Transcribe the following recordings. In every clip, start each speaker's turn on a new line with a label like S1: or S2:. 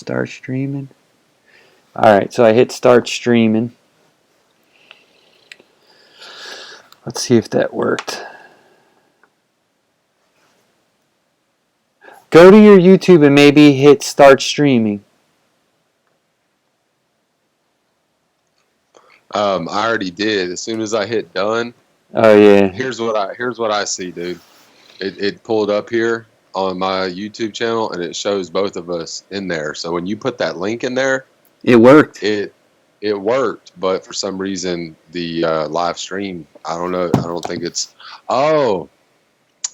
S1: Start streaming. Alright, so I hit start streaming. Let's see if that worked. Go to your YouTube and maybe hit start streaming.
S2: I already did. As soon as I hit done,
S1: Oh yeah.
S2: here's what I see, dude. It pulled up here on my YouTube channel and it shows both of us in there. So when you put that link in there,
S1: It worked.
S2: it worked, but for some reason the live stream, I don't know. I don't think it's. Oh,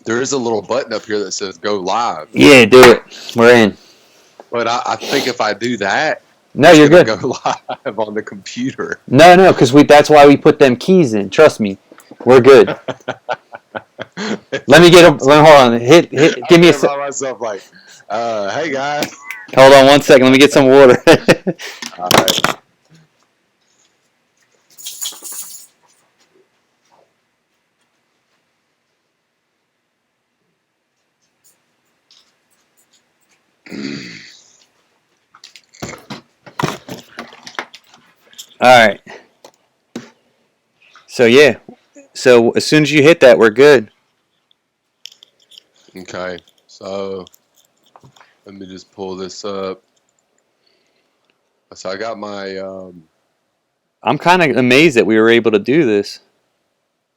S2: there is a little button up here that says go live.
S1: Yeah, do it. We're in.
S2: But I think if I do that,
S1: No,
S2: it's
S1: you're
S2: gonna
S1: good.
S2: go live on the computer.
S1: No, because that's why we put them keys in. Trust me. We're good. Let me get them. Hold on. Hit. Give me a
S2: by myself like, hey guys.
S1: Hold on 1 second. Let me get some water.
S2: All right.
S1: All right. So yeah. So as soon as you hit that, we're good.
S2: Okay, so let me just pull this up. So I got my.
S1: I'm kind of amazed that we were able to do this.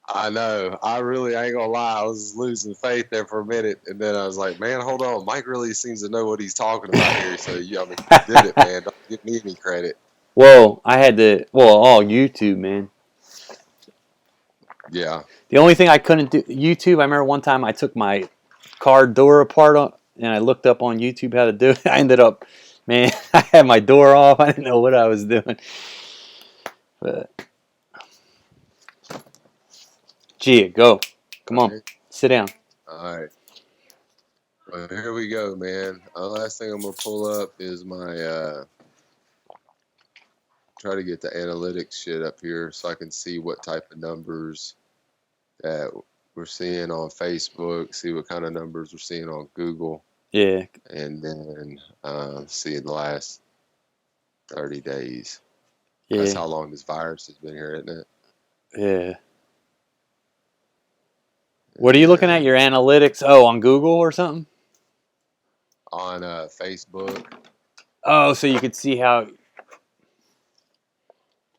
S2: I know. I ain't gonna lie. I was losing faith there for a minute, and then I was like, "Man, hold on. Mike really seems to know what he's talking about here." So yeah, I mean, you did it, man. Don't give me any credit.
S1: Well, I had to. Well, all YouTube, man.
S2: Yeah.
S1: The only thing I couldn't do YouTube. I remember one time I took my car door apart and I looked up on YouTube how to do it. I ended up, man, I had my door off. I didn't know what I was doing. But Gia, go. Come on, sit down.
S2: All right. Well, here we go, man. The last thing I'm gonna pull up is my. Try to get the analytics shit up here so I can see what type of numbers that we're seeing on Facebook, see what kind of numbers we're seeing on Google.
S1: Yeah.
S2: And then see the last 30 days.
S1: Yeah.
S2: That's how long this virus has been here, isn't it?
S1: Yeah. What are you looking at? Your analytics? Oh, on Google or something?
S2: On Facebook.
S1: Oh, so you could see how.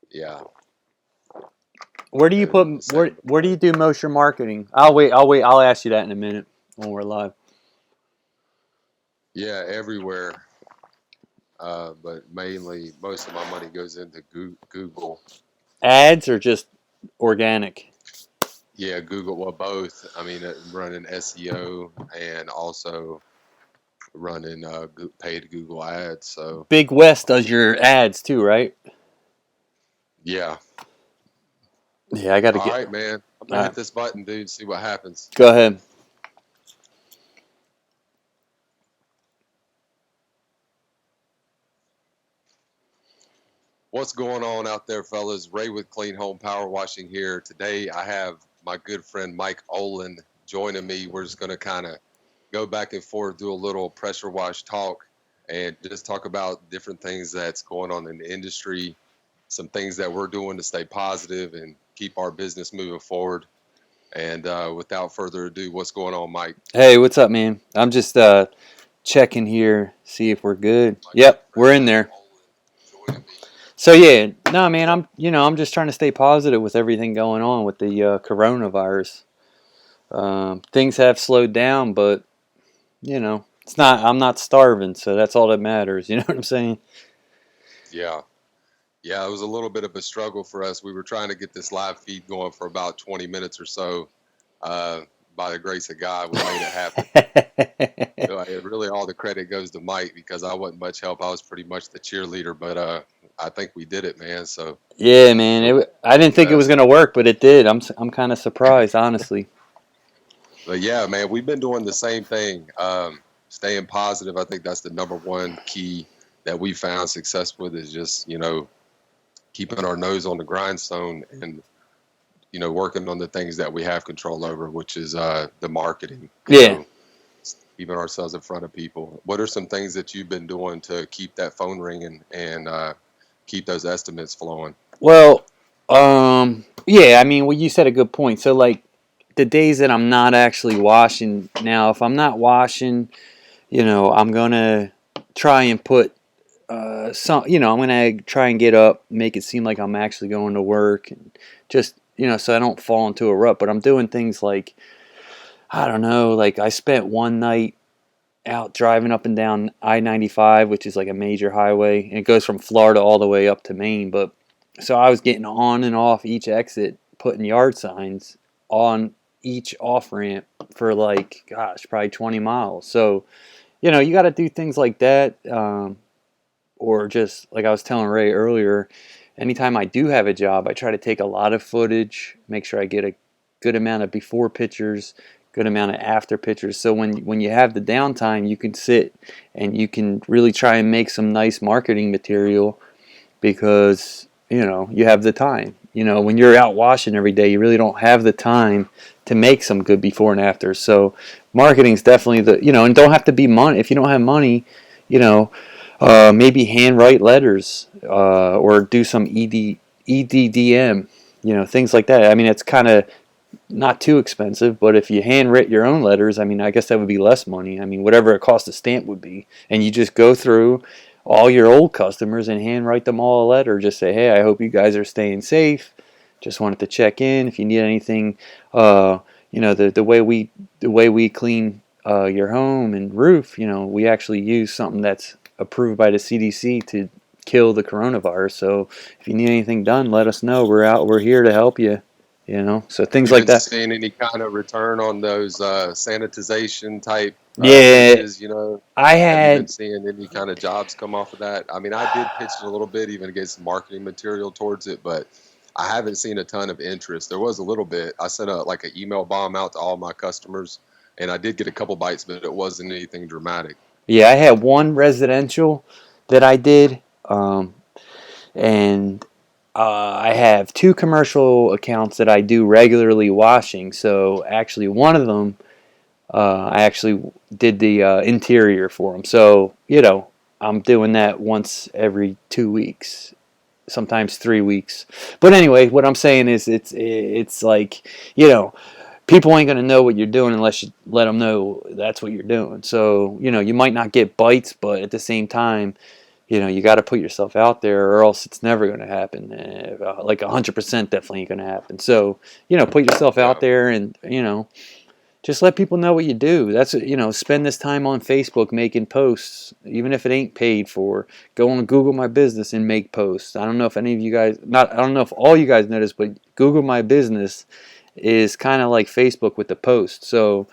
S2: Yeah.
S1: Where do you put? Where do you do most of your marketing? I'll wait. I'll ask you that in a minute when we're live.
S2: Yeah, everywhere. But mainly, most of my money goes into Google.
S1: Ads or just organic?
S2: Yeah, Google. Well, both. I mean, running SEO and also running paid Google ads. So
S1: Big West does your ads too, right?
S2: yeah.
S1: Yeah, I got to
S2: All
S1: get.
S2: right, man. I'm gonna hit this button, dude. See what happens.
S1: Go ahead.
S2: What's going on out there, fellas? Ray with Clean Home Power Washing here. Today I have my good friend Mike Olin joining me. We're just going to kind of go back and forth, do a little pressure wash talk, and just talk about different things that's going on in the industry, some things that we're doing to stay positive and keep our business moving forward. And without further ado, what's going on, Mike?
S1: Hey, what's up, man? I'm just checking here, see if we're good. Yep, we're in there. So yeah, no, man, I'm just trying to stay positive with everything going on with the coronavirus. Things have slowed down, but it's not. I'm not starving, so that's all that matters. You know what I'm saying?
S2: Yeah. Yeah, it was a little bit of a struggle for us. We were trying to get this live feed going for about 20 minutes or so. By the grace of God, we made it happen. So really, all the credit goes to Mike because I wasn't much help. I was pretty much the cheerleader, but I think we did it, man. So
S1: yeah, man. I didn't think it was gonna work, but it did. I'm kind of surprised, honestly.
S2: But yeah, man, we've been doing the same thing. Staying positive. I think that's the number one key that we found success with is just keeping our nose on the grindstone and working on the things that we have control over, which is the marketing.
S1: Yeah.
S2: keeping ourselves in front of people. What are some things that you've been doing to keep that phone ringing and keep those estimates flowing?
S1: Well, yeah, I mean, well, you said a good point. So, like, the days that I'm not actually washing, now, if I'm not washing, I'm gonna try and put I'm gonna try and get up, make it seem like I'm actually going to work, and just so I don't fall into a rut. But I'm doing things like, I don't know, like I spent one night out driving up and down I-95, which is like a major highway, and it goes from Florida all the way up to Maine. But so I was getting on and off each exit, putting yard signs on each off ramp for like, gosh, probably 20 miles. So you got to do things like that. Or just like I was telling Ray earlier, anytime I do have a job, I try to take a lot of footage, make sure I get a good amount of before pictures, good amount of after pictures. So when you have the downtime, you can sit and you can really try and make some nice marketing material because you have the time. When you're out washing every day, you really don't have the time to make some good before and after. So marketing's definitely and don't have to be money. If you don't have money, you know maybe handwrite letters or do some EDDM, things like that. I mean, it's kind of not too expensive, but if you handwrite your own letters, I mean, I guess that would be less money. I mean, whatever it costs a stamp would be. And you just go through all your old customers and handwrite them all a letter. Just say, hey, I hope you guys are staying safe. Just wanted to check in. If you need anything, the way we clean your home and roof, we actually use something that's approved by the CDC to kill the coronavirus. So if you need anything done, let us know. We're here to help you. So things
S2: You
S1: like
S2: been
S1: that.
S2: seeing any kind of return on those sanitization type
S1: Yeah,
S2: pages?
S1: I
S2: Have you been
S1: had.
S2: seeing any kind of jobs come off of that? I mean, I did pitch it a little bit, even get some marketing material towards it, but I haven't seen a ton of interest. There was a little bit. I sent like an email bomb out to all my customers, and I did get a couple bites, but it wasn't anything dramatic.
S1: Yeah, I had one residential that I did, and I have two commercial accounts that I do regularly washing. So actually, one of them, I actually did the interior for them. So I'm doing that once every 2 weeks, sometimes 3 weeks. But anyway, what I'm saying is, it's like people ain't gonna know what you're doing unless you let them know that's what you're doing. So you might not get bites, but at the same time, you got to put yourself out there, or else it's never going to happen. Like 100% definitely ain't going to happen. So put yourself out
S2: Yeah.
S1: there, and just let people know what you do. That's spend this time on Facebook making posts, even if it ain't paid for. Go on Google My Business and make posts. I don't know if any of you guys, not I don't know if all you guys notice, but Google My Business is kind of like Facebook with the post. So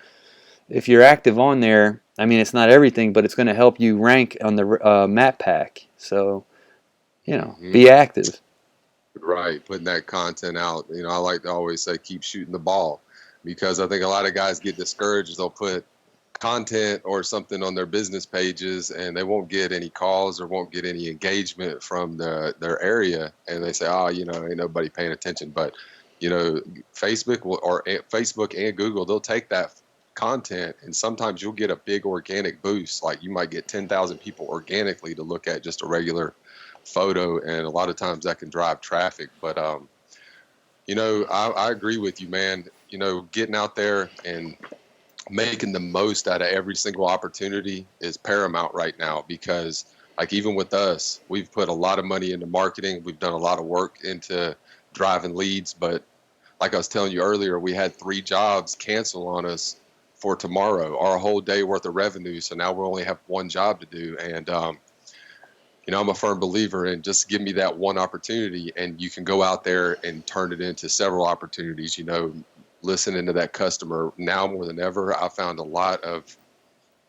S1: if you're active on there, I mean, it's not everything, but it's going to help you rank on the map pack. So,
S2: Hmm.
S1: be active.
S2: Right, putting that content out. I like to always say keep shooting the ball because I think a lot of guys get discouraged. They'll put content or something on their business pages and they won't get any calls or won't get any engagement from their area, and they say, oh, ain't nobody paying attention. But you know Facebook and Google, they'll take that content and sometimes you'll get a big organic boost. Like you might get 10,000 people organically to look at just a regular photo, and a lot of times that can drive traffic. But I agree with you, man. Getting out there and making the most out of every single opportunity is paramount right now, because like even with us, we've put a lot of money into marketing, we've done a lot of work into driving leads, but like I was telling you earlier, we had 3 jobs cancel on us for tomorrow, our whole day worth of revenue. So now we only have one job to do. And I'm a firm believer in just give me that one opportunity and you can go out there and turn it into several opportunities. Listening to that customer now more than ever, I found a lot of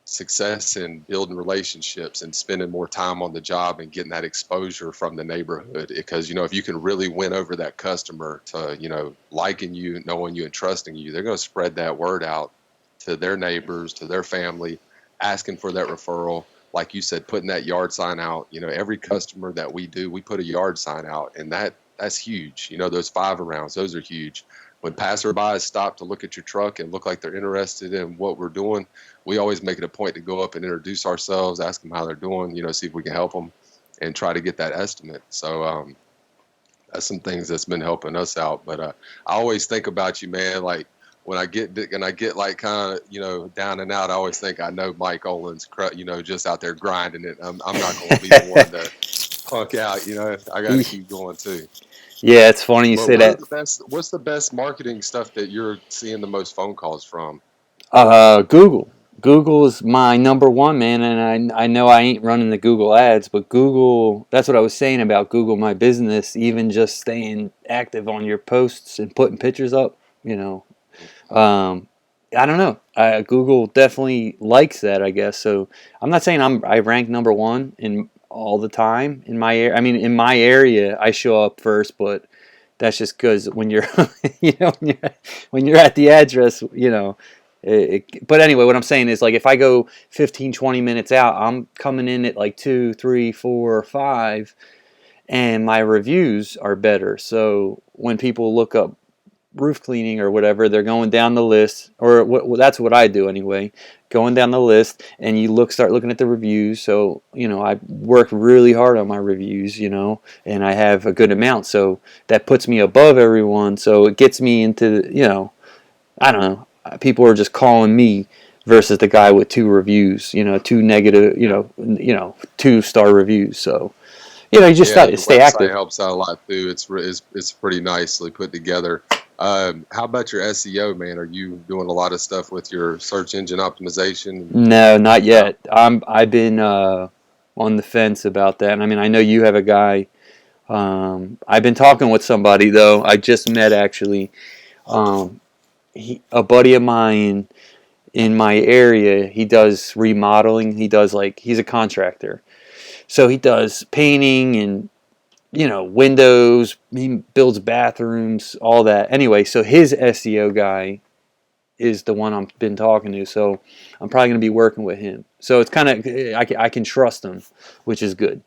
S2: success in building relationships and spending more time on the job and getting that exposure from the neighborhood. Because, if you can really win over that customer to, liking you, knowing you, and trusting you, they're going to spread that word out to their neighbors, to their family, asking for that referral. Like you said, putting that yard sign out. Every customer that we do, we put a yard sign out, and that's huge. Those 5 arounds, those are huge. when passerbys stop to look at your truck and look like they're interested in what we're doing, we always make it a point to go up and introduce ourselves, ask them how they're doing, see if we can help them, and try to get that estimate. So that's some things that's been helping us out. But I always think about you, man. Like when I get like kind of down and out, I always think I know Mike Olin's just out there grinding it. I'm not going to be the one to punk out. I got to keep going too.
S1: Yeah, it's funny you
S2: But
S1: say that.
S2: what's the best marketing stuff that you're seeing the most phone calls from?
S1: Google. Google is my number one, man, and I know I ain't running the Google ads, but Google, that's what I was saying about Google My Business, even just staying active on your posts and putting pictures up, Um, I don't know. Google definitely likes that, I guess. So I'm not saying I rank number one in all the time in my area. I mean, in my area, I show up first, but that's just because when you're, when you're at the address, but anyway, what I'm saying is like if I go 15, 20 minutes out, I'm coming in at like 2, 3, 4, 5, and my reviews are better. So when people look up roof cleaning or whatever, they're going down the list, or that's what I do anyway, going down the list, and start looking at the reviews. So I work really hard on my reviews, and I have a good amount, so that puts me above everyone. So it gets me into I don't know. People are just calling me versus the guy with 2 reviews, two negative, 2-star reviews. So you just
S2: Yeah, your
S1: stay
S2: website
S1: active.
S2: helps out a lot too. It's pretty nicely put together. How about your SEO, man? Are you doing a lot of stuff with your search engine optimization?
S1: No, not yet. I've been on the fence about that. I mean, I know you have a guy. I've been talking with somebody though. I just met actually. Um, a buddy of mine in my area. He does remodeling. He's a contractor, so he does painting and windows. He builds bathrooms, all that. Anyway, so his SEO guy is the one I've been talking to. So I'm probably going to be working with him. So it's kind of I can trust him, which is good.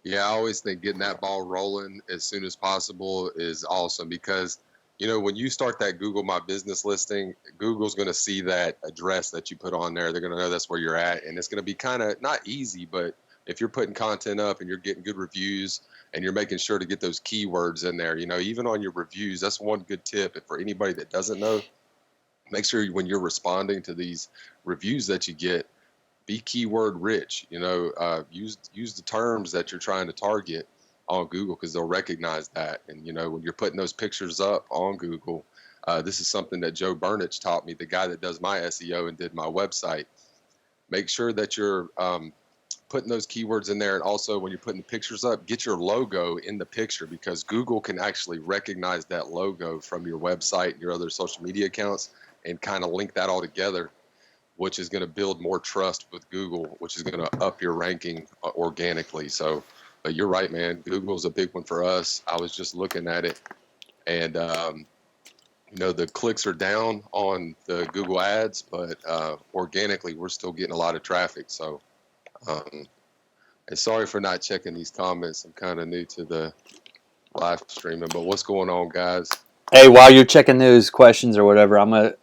S2: Yeah, I always think getting that ball rolling as soon as possible is awesome because, when you start that Google My Business listing, Google's going to see that address that you put on there. They're going to know that's where you're at. And it's going to be kind of not easy, but if you're putting content up and you're getting good reviews and you're making sure to get those keywords in there, even on your reviews, that's one good tip. And for anybody that doesn't know, make sure when you're responding to these reviews that you get, be keyword rich. Use the terms that you're trying to target on Google because they'll recognize that. And when you're putting those pictures up on Google, this is something that Joe Burnich taught me, the guy that does my SEO and did my website. Make sure that you're putting those keywords in there, and also when you're putting the pictures up, get your logo in the picture because Google can actually recognize that logo from your website and your other social media accounts and kind of link that all together, which is going to build more trust with Google, which is going to up your ranking organically. So you're right, man. Google's a big one for us. I was just looking at it, and the clicks are down on the Google ads, but organically we're still getting a lot of traffic. So and sorry for not checking these comments. I'm kind of new to the live streaming, but what's going on, guys?
S1: Hey, while you're checking those questions or whatever, I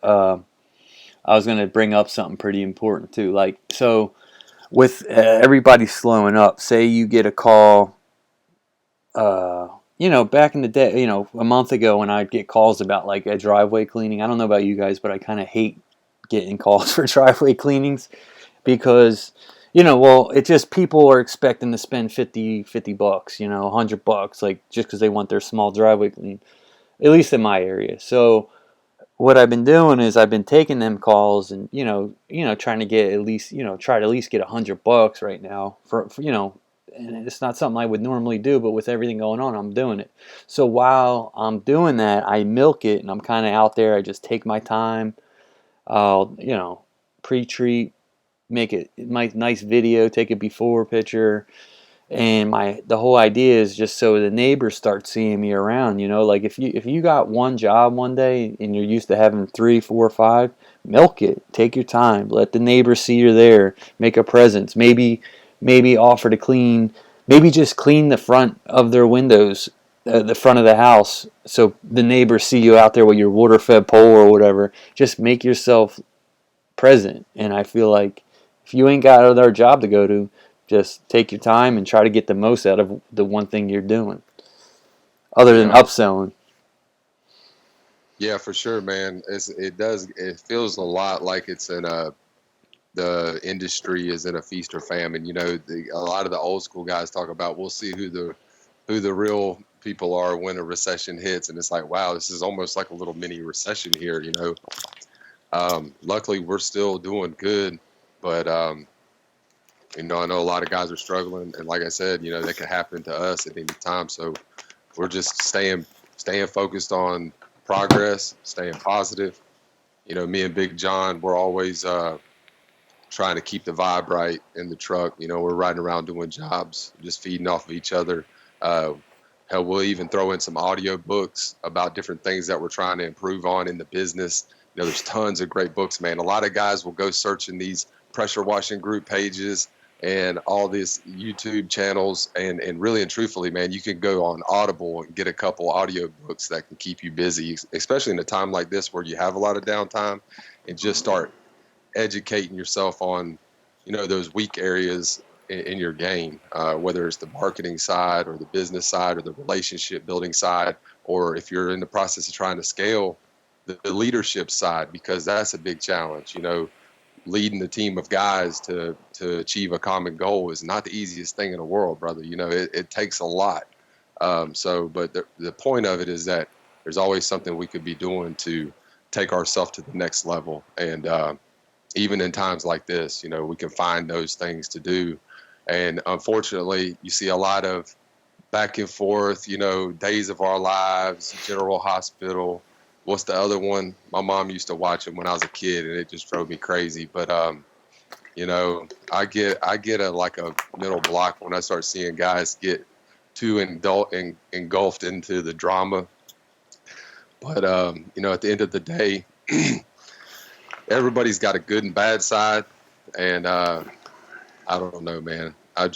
S1: was gonna bring up something pretty important too. Like so, with everybody slowing up, say you get a call. Back in the day, a month ago when I'd get calls about like a driveway cleaning. I don't know about you guys, but I kind of hate getting calls for driveway cleanings because, well, it just people are expecting to spend 50 bucks, $100, like just because they want their small driveway clean, at least in my area. So what I've been doing is I've been taking them calls and trying to get at least try to at least get $100 right now for and it's not something I would normally do, but with everything going on, I'm doing it. So while I'm doing that, I milk it and I'm kind of out there. I just take my time. I'll pre-treat, make it nice video, take a before picture, and the whole idea is just so the neighbors start seeing me around. Like if you got one job one day and you're used to having 3, 4, 5, milk it. Take your time. Let the neighbors see you're there. Make a presence. Maybe offer to clean. Maybe just clean the front of their windows the front of the house, so the neighbors see you out there with your water fed pole or whatever. Just make yourself present. And I feel like if you ain't got another job to go to, just take your time and try to get the most out of the one thing you're doing, other than
S2: Yeah.
S1: upselling.
S2: Yeah, for sure, man. It feels a lot like it's in the industry is in a feast or famine. A lot of the old school guys talk about we'll see who the real people are when a recession hits, and it's like, wow, this is almost like a little mini recession here. Luckily, we're still doing good, but I know a lot of guys are struggling, and like I said, that could happen to us at any time. So we're just staying focused on progress, staying positive. Me and Big John, we're always trying to keep the vibe right in the truck. We're riding around doing jobs, just feeding off of each other. Uh, Hell, we'll even throw in some audio books about different things that we're trying to improve on in the business. There's tons of great books, man. A lot of guys will go searching these pressure washing group pages and all these YouTube channels, and really and truthfully, man, you can go on Audible and get a couple audio books that can keep you busy, especially in a time like this where you have a lot of downtime, and just start educating yourself on, those weak areas in your game, whether it's the marketing side or the business side or the relationship building side, or if you're in the process of trying to scale the leadership side, because that's a big challenge. Leading the team of guys to achieve a common goal is not the easiest thing in the world, brother. It takes a lot. But the point of it is that there's always something we could be doing to take ourselves to the next level. And even in times like this, we can find those things to do. And unfortunately, you see a lot of back and forth, Days of Our Lives, General Hospital. What's the other one? My mom used to watch it when I was a kid, and it just drove me crazy. But I get a middle block when I start seeing guys get too engulfed into the drama. But at the end of the day, everybody's got a good and bad side, and I don't know, man. I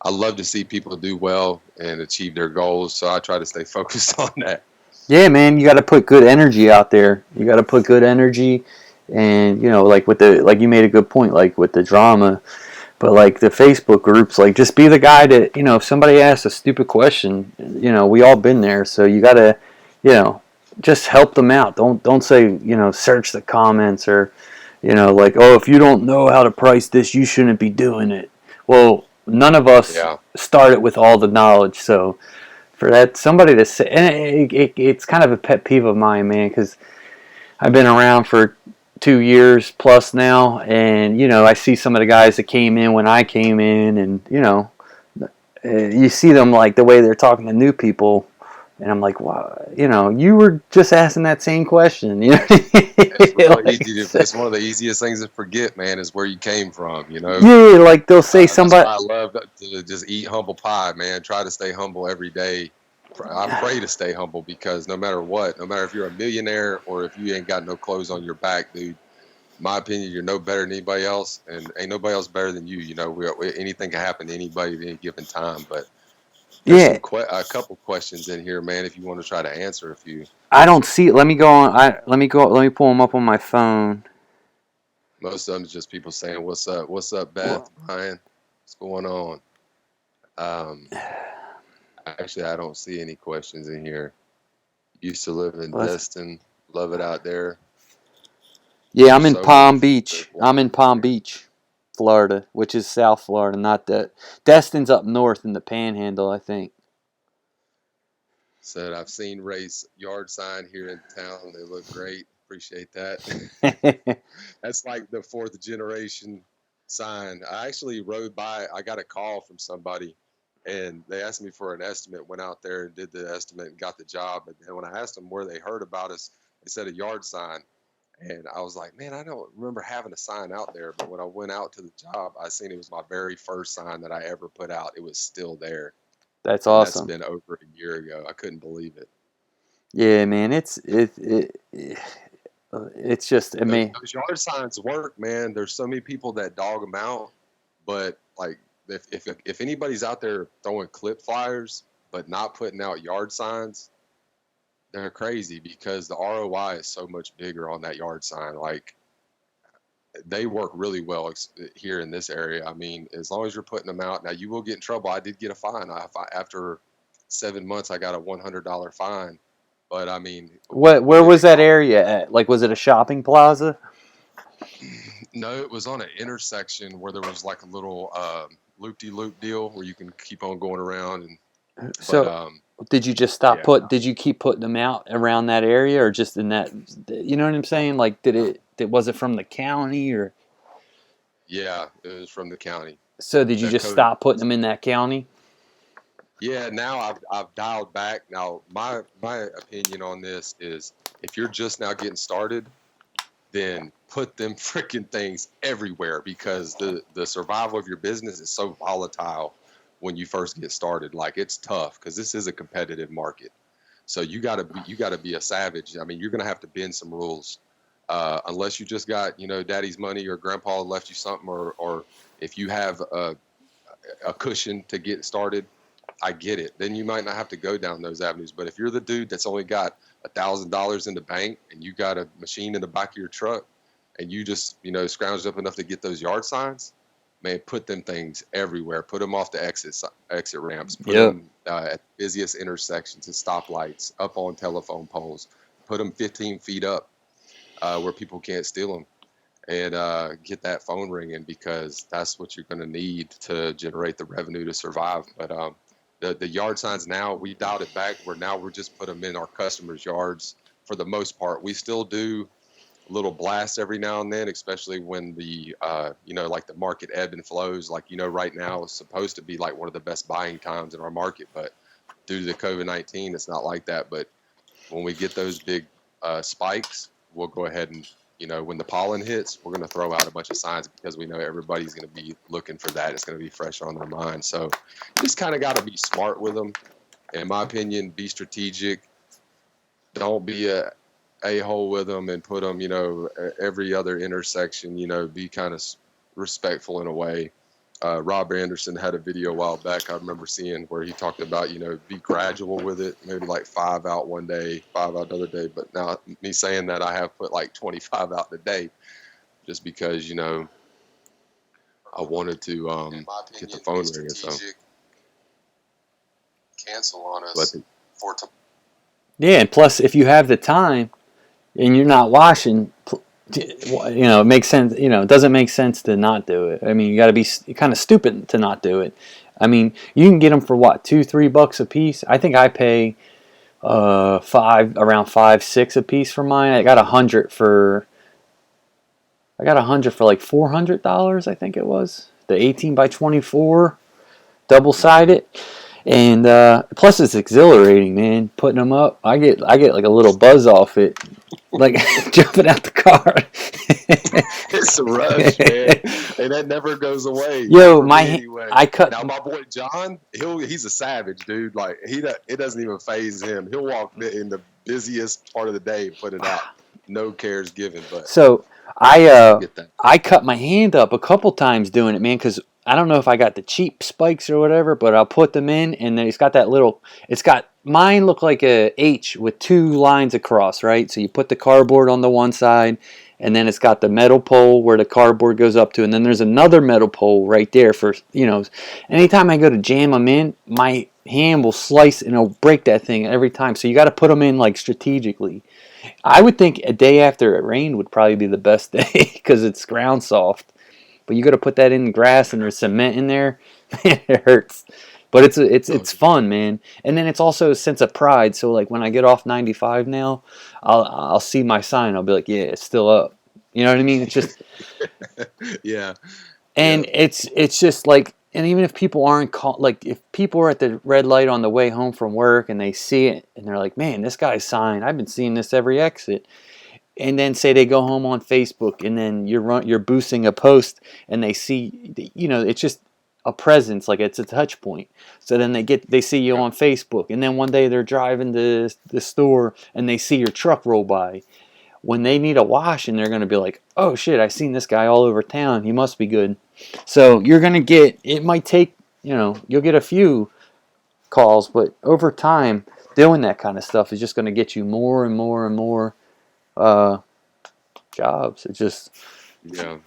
S2: love to see people do well and achieve their goals, so I try to stay focused on that.
S1: Yeah, man, you got to put good energy out there. You got to put good energy, and like like you made a good point, like with the drama. But like the Facebook groups, like just be the guy that if somebody asks a stupid question, we all been there. So you gotta, you know, just help them out. Don't say search the comments or like, oh, if you don't know how to price this, you shouldn't be doing it. Well, none of us
S2: Yeah,
S1: started with all the knowledge, so for that somebody to say, and it's kind of a pet peeve of mine, man, because I've been around for 2 years plus now, and I see some of the guys that came in when I came in, and you see them like the way they're talking to new people, and I'm like, wow, you were just asking that same question,
S2: it's real
S1: like,
S2: easy. It's one of the easiest things to forget, man, is where you came from.
S1: yeah, like they'll say
S2: That's
S1: somebody,
S2: why I love to just eat humble pie, man. Try to stay humble every day. I pray to stay humble, because no matter what, no matter if you're a millionaire or if you ain't got no clothes on your back, dude, in my opinion, you're no better than anybody else, and ain't nobody else better than you. Anything can happen to anybody at any given time. But there's
S1: yeah.
S2: a couple questions in here, man. If you want to try to answer a few,
S1: I don't see it. Let me go on. Let me pull them up on my phone.
S2: most of them is just people saying, what's up, Beth,
S1: Well,
S2: Brian, what's going on?" Um, Actually, I don't see any questions in here. Used to live in
S1: let's
S2: Destin, love it out there.
S1: Yeah,
S2: There's so many good
S1: I'm in
S2: places
S1: Palm
S2: here.
S1: Beach, Florida, which is South Florida, not that. Destin's up north in the Panhandle, I think.
S2: Said I've seen Ray's yard sign here in town. They look great. Appreciate that. That's like the fourth generation sign. I actually rode by. I got a call from somebody, and they asked me for an estimate. Went out there and did the estimate and got the job. And then when I asked them where they heard about us, they said a yard sign. And I was like, man, I don't remember having a sign out there. But when I went out to the job, I seen it was my very first sign that I ever put out. It was still there.
S1: That's
S2: And that's
S1: awesome.
S2: been over a year ago. I couldn't believe it.
S1: Yeah, man, it's just I
S2: Those,
S1: mean,
S2: those yard signs work, man. There's so many people that dog them out. But like, if anybody's out there throwing clip flyers, but not putting out yard signs, they're crazy because the ROI is so much bigger on that yard sign. Like, they work really well here in this area. I mean, as long as you're putting them out. Now, you will get in trouble. I did get a fine. After 7 months, I got a $100 fine. But I mean,
S1: Where was that area at? Like, was it a shopping plaza?
S2: No, it was on an intersection where there was like a little loop-de-loop deal where you can keep on going around. And
S1: So, did you just stop did you keep putting them out around that area, or just in that, you know what I'm saying? Like, was it from the county, or?
S2: Yeah, it was from the county.
S1: So did you just stop putting them in that county?
S2: Yeah, now I've dialed back. Now my opinion on this is, if you're just now getting started, then put them freaking things everywhere, because the survival of your business is so volatile when you first get started. Like, it's tough because this is a competitive market. So you gotta be a savage. I mean, you're gonna have to bend some rules, unless you just got, daddy's money, or grandpa left you something, or if you have a cushion to get started. I get it. Then you might not have to go down those avenues. But if you're the dude that's only got $1,000 in the bank, and you got a machine in the back of your truck, and you just, scrounged up enough to get those yard signs, man, put them things everywhere. Put them off the exit ramps. Put them at busiest intersections and stoplights, up on telephone poles. Put them 15 feet up where people can't steal them. And get that phone ringing, because that's what you're going to need to generate the revenue to survive. But the yard signs, now we dialed it back, where now we're just put them in our customers' yards for the most part. We still do little blasts every now and then, especially when the like the market ebb and flows. Like, right now is supposed to be like one of the best buying times in our market, but due to the COVID-19, it's not like that. But when we get those big spikes, we'll go ahead and, when the pollen hits, we're going to throw out a bunch of signs, because we know everybody's going to be looking for that. It's going to be fresh on their mind. So you just kind of got to be smart with them. In my opinion, be strategic. Don't be a hole with them and put them, every other intersection. Be kind of respectful in a way. Rob Anderson had a video a while back I remember seeing, where he talked about, be gradual with it, maybe like 5 out one day, 5 out another day. But now, me saying that, I have put like 25 out in a day, just because, I wanted to get the phone ringing. So cancel on us for
S1: yeah, and plus, if you have the time and you're not washing, it makes sense. It doesn't make sense to not do it. I mean, you got to be kind of stupid to not do it. I mean, you can get them for what, $2-3 a piece. I think I pay around $5-6 a piece for mine. I got 100 for like $400. I think it was the 18 by 24 double sided. And plus, it's exhilarating, man. Putting them up, I get like a little buzz off it, like jumping out the car.
S2: It's a rush, man, and that never goes away.
S1: Yo,
S2: anyway.
S1: I cut.
S2: Now my boy John, he's a savage, dude. Like, it doesn't even faze him. He'll walk in the busiest part of the day and put it out, no cares given. But
S1: so I cut my hand up a couple times doing it, man, because I don't know if I got the cheap spikes or whatever, but I'll put them in, and then mine look like a H with 2 lines across, right? So you put the cardboard on the one side, and then it's got the metal pole where the cardboard goes up to, and then there's another metal pole right there for, anytime I go to jam them in, my hand will slice and it'll break that thing every time. So you got to put them in like strategically. I would think a day after it rained would probably be the best day, because it's ground soft. But you got to put that in the grass, and there's cement in there. Man, it hurts. But it's fun, man. And then it's also a sense of pride. So like when I get off 95 now, I'll see my sign. I'll be like, yeah, it's still up. You know what I mean? It's just
S2: yeah.
S1: And it's just like, and even if people aren't like, if people are at the red light on the way home from work and they see it and they're like, man, this guy's sign, I've been seeing this every exit. And then say they go home on Facebook, and then you're boosting a post, and they see, it's just a presence, like it's a touch point. So then they see you on Facebook, and then one day they're driving to the store and they see your truck roll by. When they need a wash, and they're going to be like, oh shit, I seen this guy all over town. He must be good. So you're going to get, it might take, you'll get a few calls, but over time, doing that kind of stuff is just going to get you more and more and more uh, jobs. It's
S2: Yeah.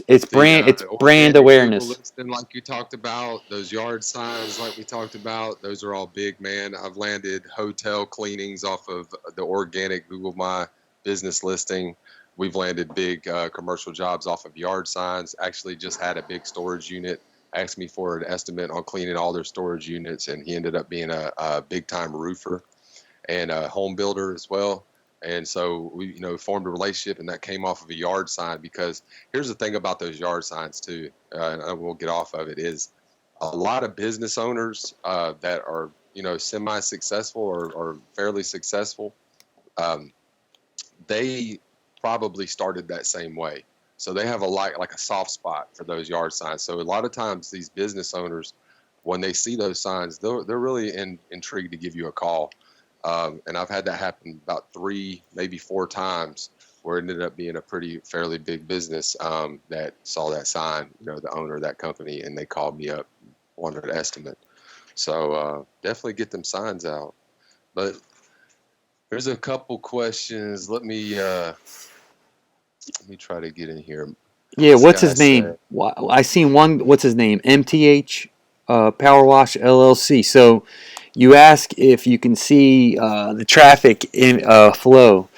S1: it's
S2: The
S1: brand
S2: organic Google
S1: awareness.
S2: listing, like you talked about, those yard signs, like we talked about, those are all big, man. I've landed hotel cleanings off of the organic Google My Business listing. We've landed big commercial jobs off of yard signs. Actually, just had a big storage unit ask me for an estimate on cleaning all their storage units, and he ended up being a big time roofer and a home builder as well. And so we, formed a relationship, and that came off of a yard sign. Because here's the thing about those yard signs too, and we'll get off of it, is a lot of business owners that are, semi-successful or fairly successful, um, they probably started that same way. So they have like a soft spot for those yard signs. So a lot of times these business owners, when they see those signs, they're really intrigued to give you a call. And I've had that happen about 3, maybe 4 times, where it ended up being a pretty fairly big business that saw that sign, the owner of that company, and they called me up, wanted an estimate. So definitely get them signs out. But there's a couple questions. Let me try to get in here.
S1: Yeah,
S2: This
S1: what's
S2: guy
S1: his name?
S2: said,
S1: I seen one. What's his name? MTH Power Wash LLC. So you ask if you can see the traffic in flow.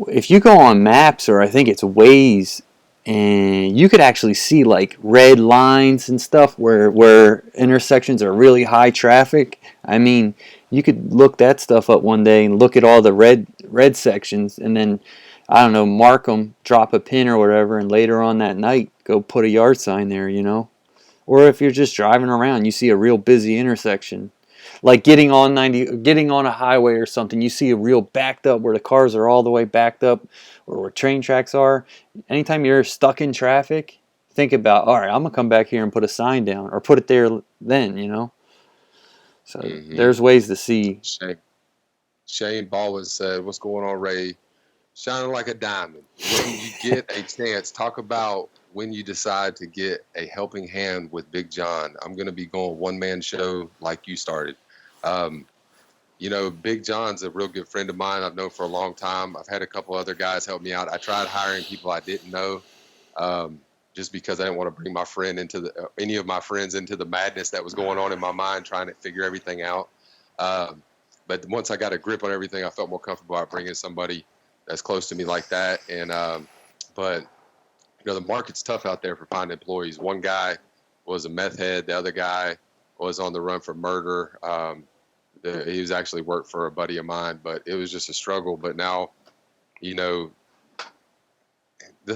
S1: If you go on maps, or I think it's Waze, and you could actually see like red lines and stuff where intersections are really high traffic. I mean, you could look that stuff up one day and look at all the red sections, and then I don't know, mark them, drop a pin or whatever, and later on that night go put a yard sign there. Or if you're just driving around, you see a real busy intersection, like getting on a highway or something. You see a real backed up where the cars are all the way backed up, or where train tracks are. Anytime you're stuck in traffic, think about, all right, I'm gonna come back here and put a sign down, or put it there then. So
S2: mm-hmm.
S1: there's ways to see.
S2: Shane Baldwin said, "What's going on, Ray? Shining like a diamond. When you get a chance, talk about when you decide to get a helping hand with Big John. I'm going to be going one-man show like you started. Um, Big John's a real good friend of mine. I've known for a long time. I've had a couple other guys help me out. I tried hiring people I didn't know, just because I didn't want to bring any of my friends into the madness that was going on in my mind, trying to figure everything out. Um, but once I got a grip on everything, I felt more comfortable about bringing somebody that's close to me like that. And but the market's tough out there for finding employees. One guy was a meth head. The other guy was on the run for murder. He was actually worked for a buddy of mine, but it was just a struggle. But now, the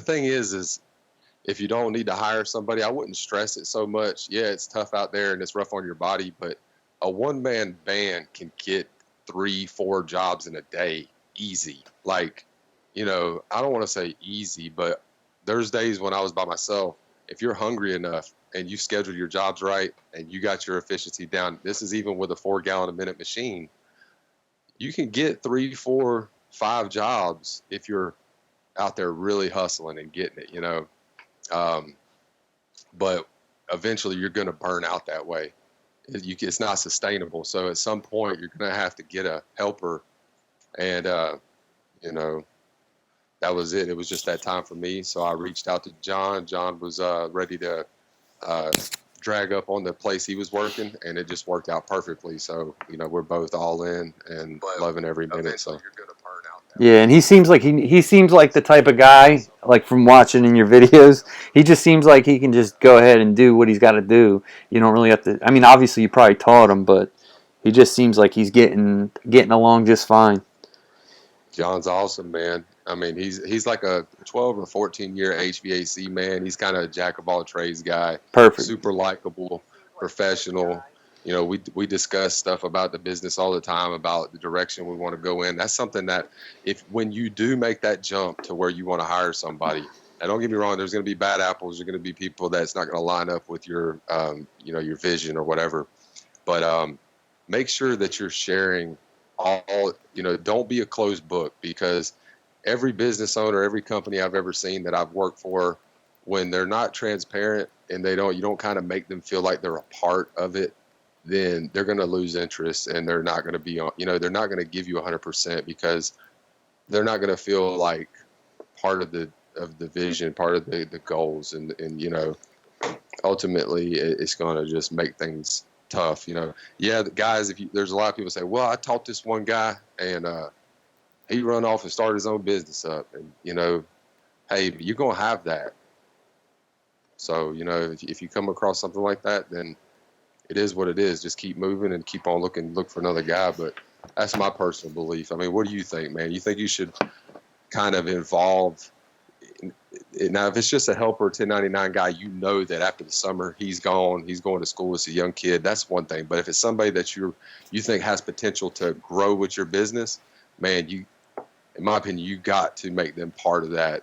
S2: thing is if you don't need to hire somebody, I wouldn't stress it so much. Yeah, it's tough out there and it's rough on your body, but a one-man band can get 3, 4 jobs in a day easy. Like, I don't want to say easy, but there's days when I was by myself. If you're hungry enough and you schedule your jobs right and you got your efficiency down, this is even with a 4-gallon a minute machine, you can get 3, 4, 5 jobs if you're out there really hustling and getting it. Um, but eventually you're going to burn out that way. It's not sustainable. So at some point you're going to have to get a helper, and you know that was it. It was just that time for me. So I reached out to John. John was ready to uh, drag up on the place he was working, and it just worked out perfectly. So we're both all in and loving every minute. So you're going to burn out.
S1: Yeah, and he seems like the type of guy, like from watching in your videos. He just seems like he can just go ahead and do what he's got to do. You don't really have to. I mean, obviously you probably taught him, but he just seems like he's getting along just fine.
S2: John's awesome, man. I mean, he's like a 12 or 14-year HVAC man. He's kind of a jack of all trades guy.
S1: Perfect.
S2: Super likable, professional. We discuss stuff about the business all the time, about the direction we want to go in. That's something that when you do make that jump to where you want to hire somebody, and don't get me wrong, there's going to be bad apples. There's going to be people that's not going to line up with your, your vision or whatever. But make sure that you're sharing all, don't be a closed book, because every business owner, every company I've ever seen that I've worked for, when they're not transparent and you don't kind of make them feel like they're a part of it, then they're going to lose interest, and they're not going to be on, they're not going to give you 100% because they're not going to feel like part of the vision, part of the goals, and ultimately it's going to just make things tough. Yeah, the guys, there's a lot of people say, well, I taught this one guy, and he run off and started his own business up, and hey, you're going to have that. So if you come across something like that, then it is what it is. Just keep moving and keep on look for another guy. But that's my personal belief. I mean, what do you think, man? You think you should kind of involve now? If it's just a helper 1099 guy, that after the summer he's gone, he's going to school, it's a young kid, that's one thing. But if it's somebody that you think has potential to grow with your business, man, in my opinion, you got to make them part of that.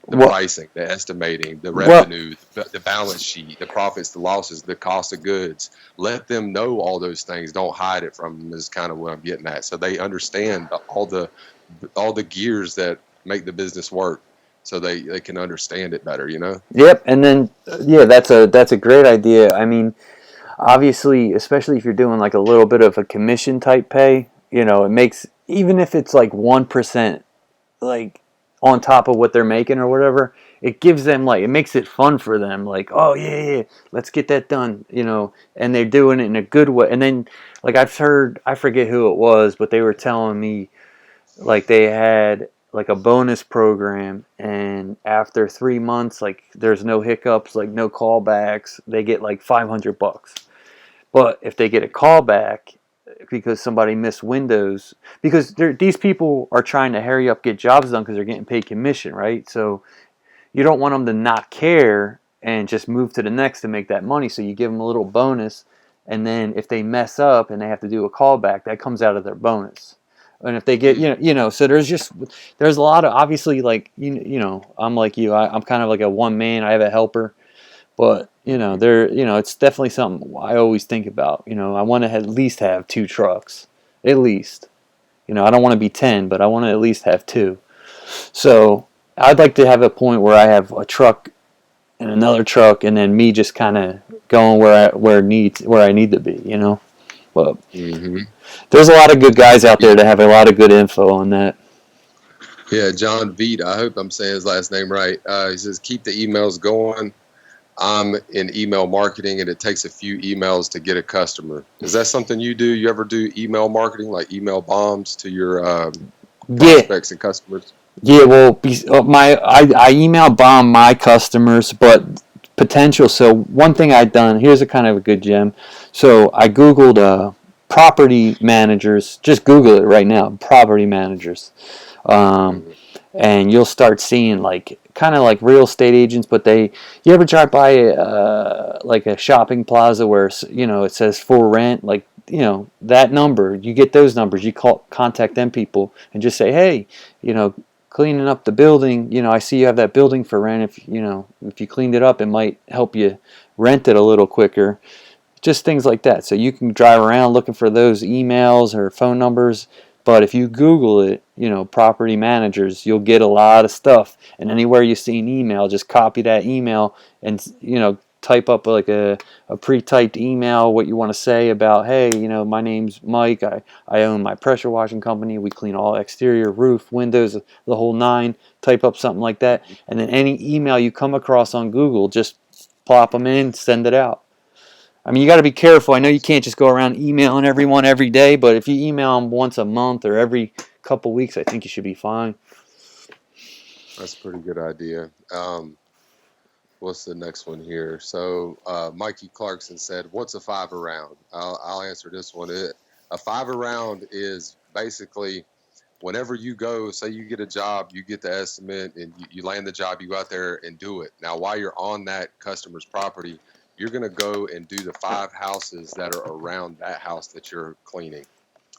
S2: The pricing, the estimating, the revenue, the balance sheet, the profits, the losses, the cost of goods. Let them know all those things. Don't hide it from them is kind of what I'm getting at. So they understand all the gears that make the business work, so they can understand it better.
S1: Yep, and then that's a great idea. I mean, obviously, especially if you're doing like a little bit of a commission type pay, it makes, even if it's like 1%, like on top of what they're making or whatever, it gives them, like, it makes it fun for them, like, oh yeah, let's get that done, and they're doing it in a good way. And then, like, I've heard, I forget who it was, but they were telling me like they had like a bonus program, and after 3 months, like, there's no hiccups, like no callbacks, they get like $500. But if they get a callback because somebody missed windows, because these people are trying to hurry up, get jobs done, because they're getting paid commission, right? So you don't want them to not care and just move to the next to make that money. So you give them a little bonus, and then if they mess up and they have to do a callback, that comes out of their bonus. And if they get, so there's a lot of, obviously, like, I'm like you, I'm kind of like a one man. I have a helper, but it's definitely something I always think about. I want to at least have 2 trucks, at least. I don't want to be 10, but I want to at least have 2. So I'd like to have a point where I have a truck and another truck, and then me just kind of going where I need to be. But there's a lot of good guys out there that have a lot of good info on that.
S2: Yeah, John Veet, I hope I'm saying his last name right. He says, keep the emails going. I'm in email marketing, and it takes a few emails to get a customer. Is that something you do? You ever do email marketing, like email bombs to your prospects and customers?
S1: Yeah, well, I email bomb my customers, but potential. So one thing I've done, here's a kind of a good gem. So I Googled property managers. Just Google it right now, property managers. And you'll start seeing, like, kind of like real estate agents, but you ever drive by like a shopping plaza where it says for rent, like, that number, you get those numbers, you contact them people and just say, hey, cleaning up the building, I see you have that building for rent. If you cleaned it up, it might help you rent it a little quicker. Just things like that. So you can drive around looking for those emails or phone numbers. But if you Google it, property managers, you'll get a lot of stuff. And anywhere you see an email, just copy that email and, type up like a pre-typed email, what you want to say about, hey, my name's Mike. I own my pressure washing company. We clean all exterior, roof, windows, the whole 9. Type up something like that. And then any email you come across on Google, just plop them in, send it out. I mean, you got to be careful. I know you can't just go around emailing everyone every day, but if you email them once a month or every couple weeks, I think you should be fine.
S2: That's a pretty good idea. What's the next one here? So Mikey Clarkson said, what's a 5 around? I'll answer this one. A 5 around is basically whenever you go, say you get a job, you get the estimate, and you land the job, you go out there and do it. Now, while you're on that customer's property, you're going to go and do the 5 houses that are around that house that you're cleaning.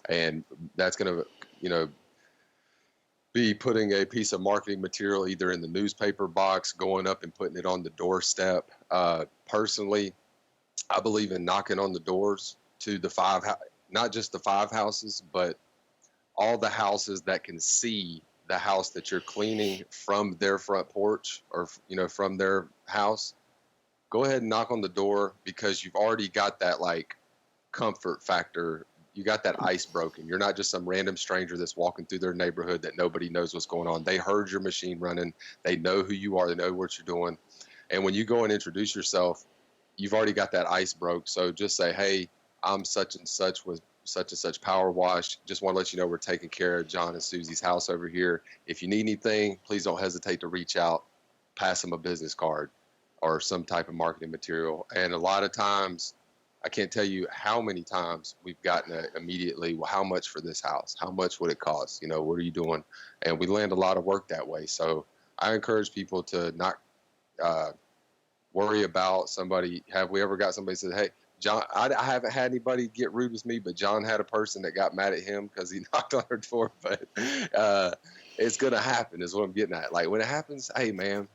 S2: And that's going to, be putting a piece of marketing material either in the newspaper box, going up and putting it on the doorstep. Personally, I believe in knocking on the doors to the 5, not just the 5 houses, but all the houses that can see the house that you're cleaning from their front porch or, from their house. go ahead and knock on the door, because you've already got that like comfort factor. You got that ice broken. You're not just some random stranger that's walking through their neighborhood that nobody knows what's going on. They heard your machine running. They know who you are. They know what you're doing. And when you go and introduce yourself, you've already got that ice broke. So just say, hey, I'm such and such with such and such power wash. Just want to let you know we're taking care of John and Susie's house over here. If you need anything, please don't hesitate to reach out. Pass them a business card or some type of marketing material. And a lot of times, I can't tell you how many times we've gotten immediately, well, how much for this house? How much would it cost? You know, what are you doing? And we land a lot of work that way. So I encourage people to not uh, worry about somebody. Have we ever got somebody said, hey, John, I haven't had anybody get rude with me, but John had a person that got mad at him because he knocked on her door. But it's going to happen is what I'm getting at. Like when it happens, hey, man,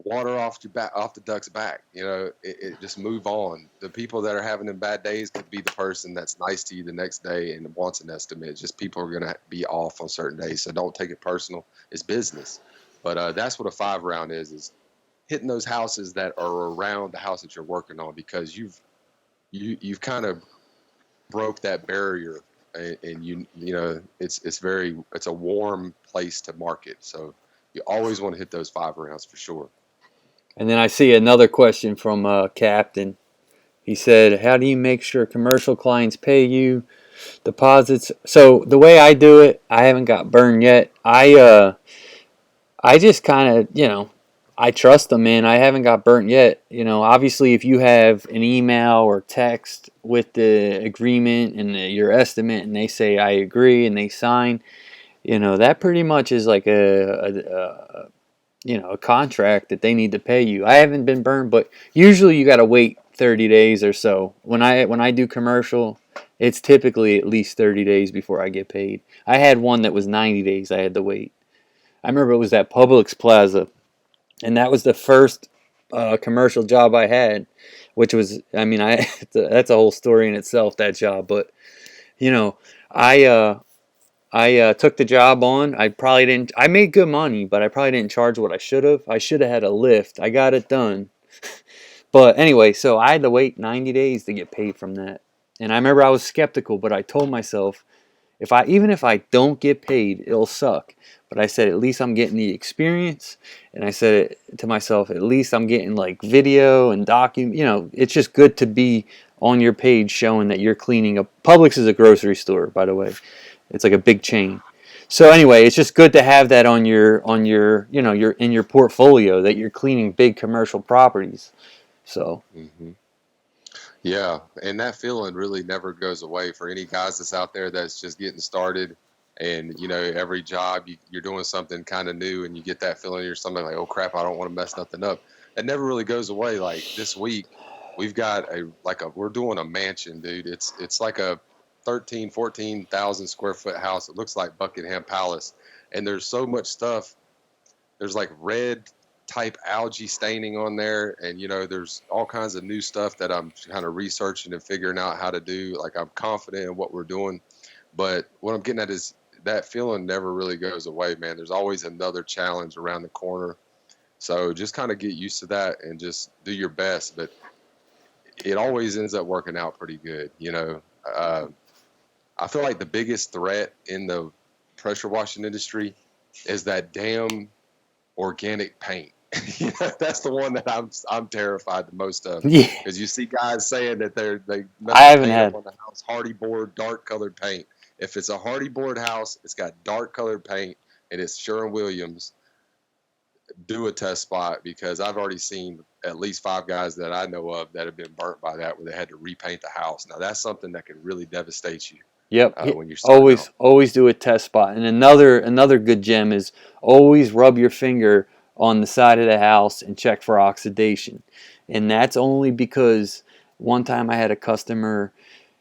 S2: water off your back, off the duck's back. You know, it just move on. The people that are having them bad days could be the person that's nice to you the next day and wants an estimate. Just people are gonna be off on certain days, so don't take it personal. It's business. But that's what a 5 round is hitting those houses that are around the house that you're working on, because you've kind of broke that barrier, and you know it's a warm place to market. So you always want to hit those 5 rounds for sure.
S1: And then I see another question from Captain. He said, "How do you make sure commercial clients pay you deposits?" So the way I do it, I haven't got burned yet. I just kind of, I trust them, man. I haven't got burnt yet. Obviously, if you have an email or text with the agreement and your estimate, and they say I agree and they sign, that pretty much is like a contract that they need to pay you. I haven't been burned, but usually you got to wait 30 days or so. When I do commercial, it's typically at least 30 days before I get paid. I had one that was 90 days I had to wait. I remember it was at Publix Plaza, and that was the first commercial job I had, which was, I mean, that's a whole story in itself, that job. But you know, I uh, I took the job on. I probably didn't. I made good money, but I probably didn't charge what I should have. I should have had a lift. I got it done. But anyway, so I had to wait 90 days to get paid from that. And I remember I was skeptical, but I told myself, even if I don't get paid, it'll suck. But I said, at least I'm getting the experience. And I said it to myself, at least I'm getting like video and document. It's just good to be on your page showing that you're cleaning up. Publix is a grocery store, by the way. It's like a big chain. So anyway, it's just good to have that on your in your portfolio that you're cleaning big commercial properties. So
S2: Hmm. Yeah, and that feeling really never goes away for any guys that's out there that's just getting started. And every job you're doing something kind of new, and you get that feeling you're something like, oh crap, I don't want to mess nothing up. It never really goes away. Like this week, we've got we're doing a mansion, dude. It's like a 14,000 square foot house. It looks like Buckingham Palace, and there's so much stuff. There's like red type algae staining on there, and there's all kinds of new stuff that I'm kind of researching and figuring out how to do. Like I'm confident in what we're doing, but what I'm getting at is that feeling never really goes away, man. There's always another challenge around the corner. So just kind of get used to that and just do your best. But it always ends up working out pretty good. I feel like the biggest threat in the pressure washing industry is that damn organic paint. That's the one that I'm terrified the most of,
S1: yeah,
S2: because you see guys saying that they
S1: I
S2: mess the
S1: haven't
S2: paint up
S1: had.
S2: on the house, hardy board, dark colored paint. If it's a hardy board house, it's got dark colored paint and it's Sherwin-Williams, do a test spot, because I've already seen at least 5 guys that I know of that have been burnt by that, where they had to repaint the house. Now that's something that can really devastate you
S1: Yep.
S2: when you're starting out.
S1: Always do a test spot. And another good gem is always rub your finger on the side of the house and check for oxidation. And that's only because one time I had a customer,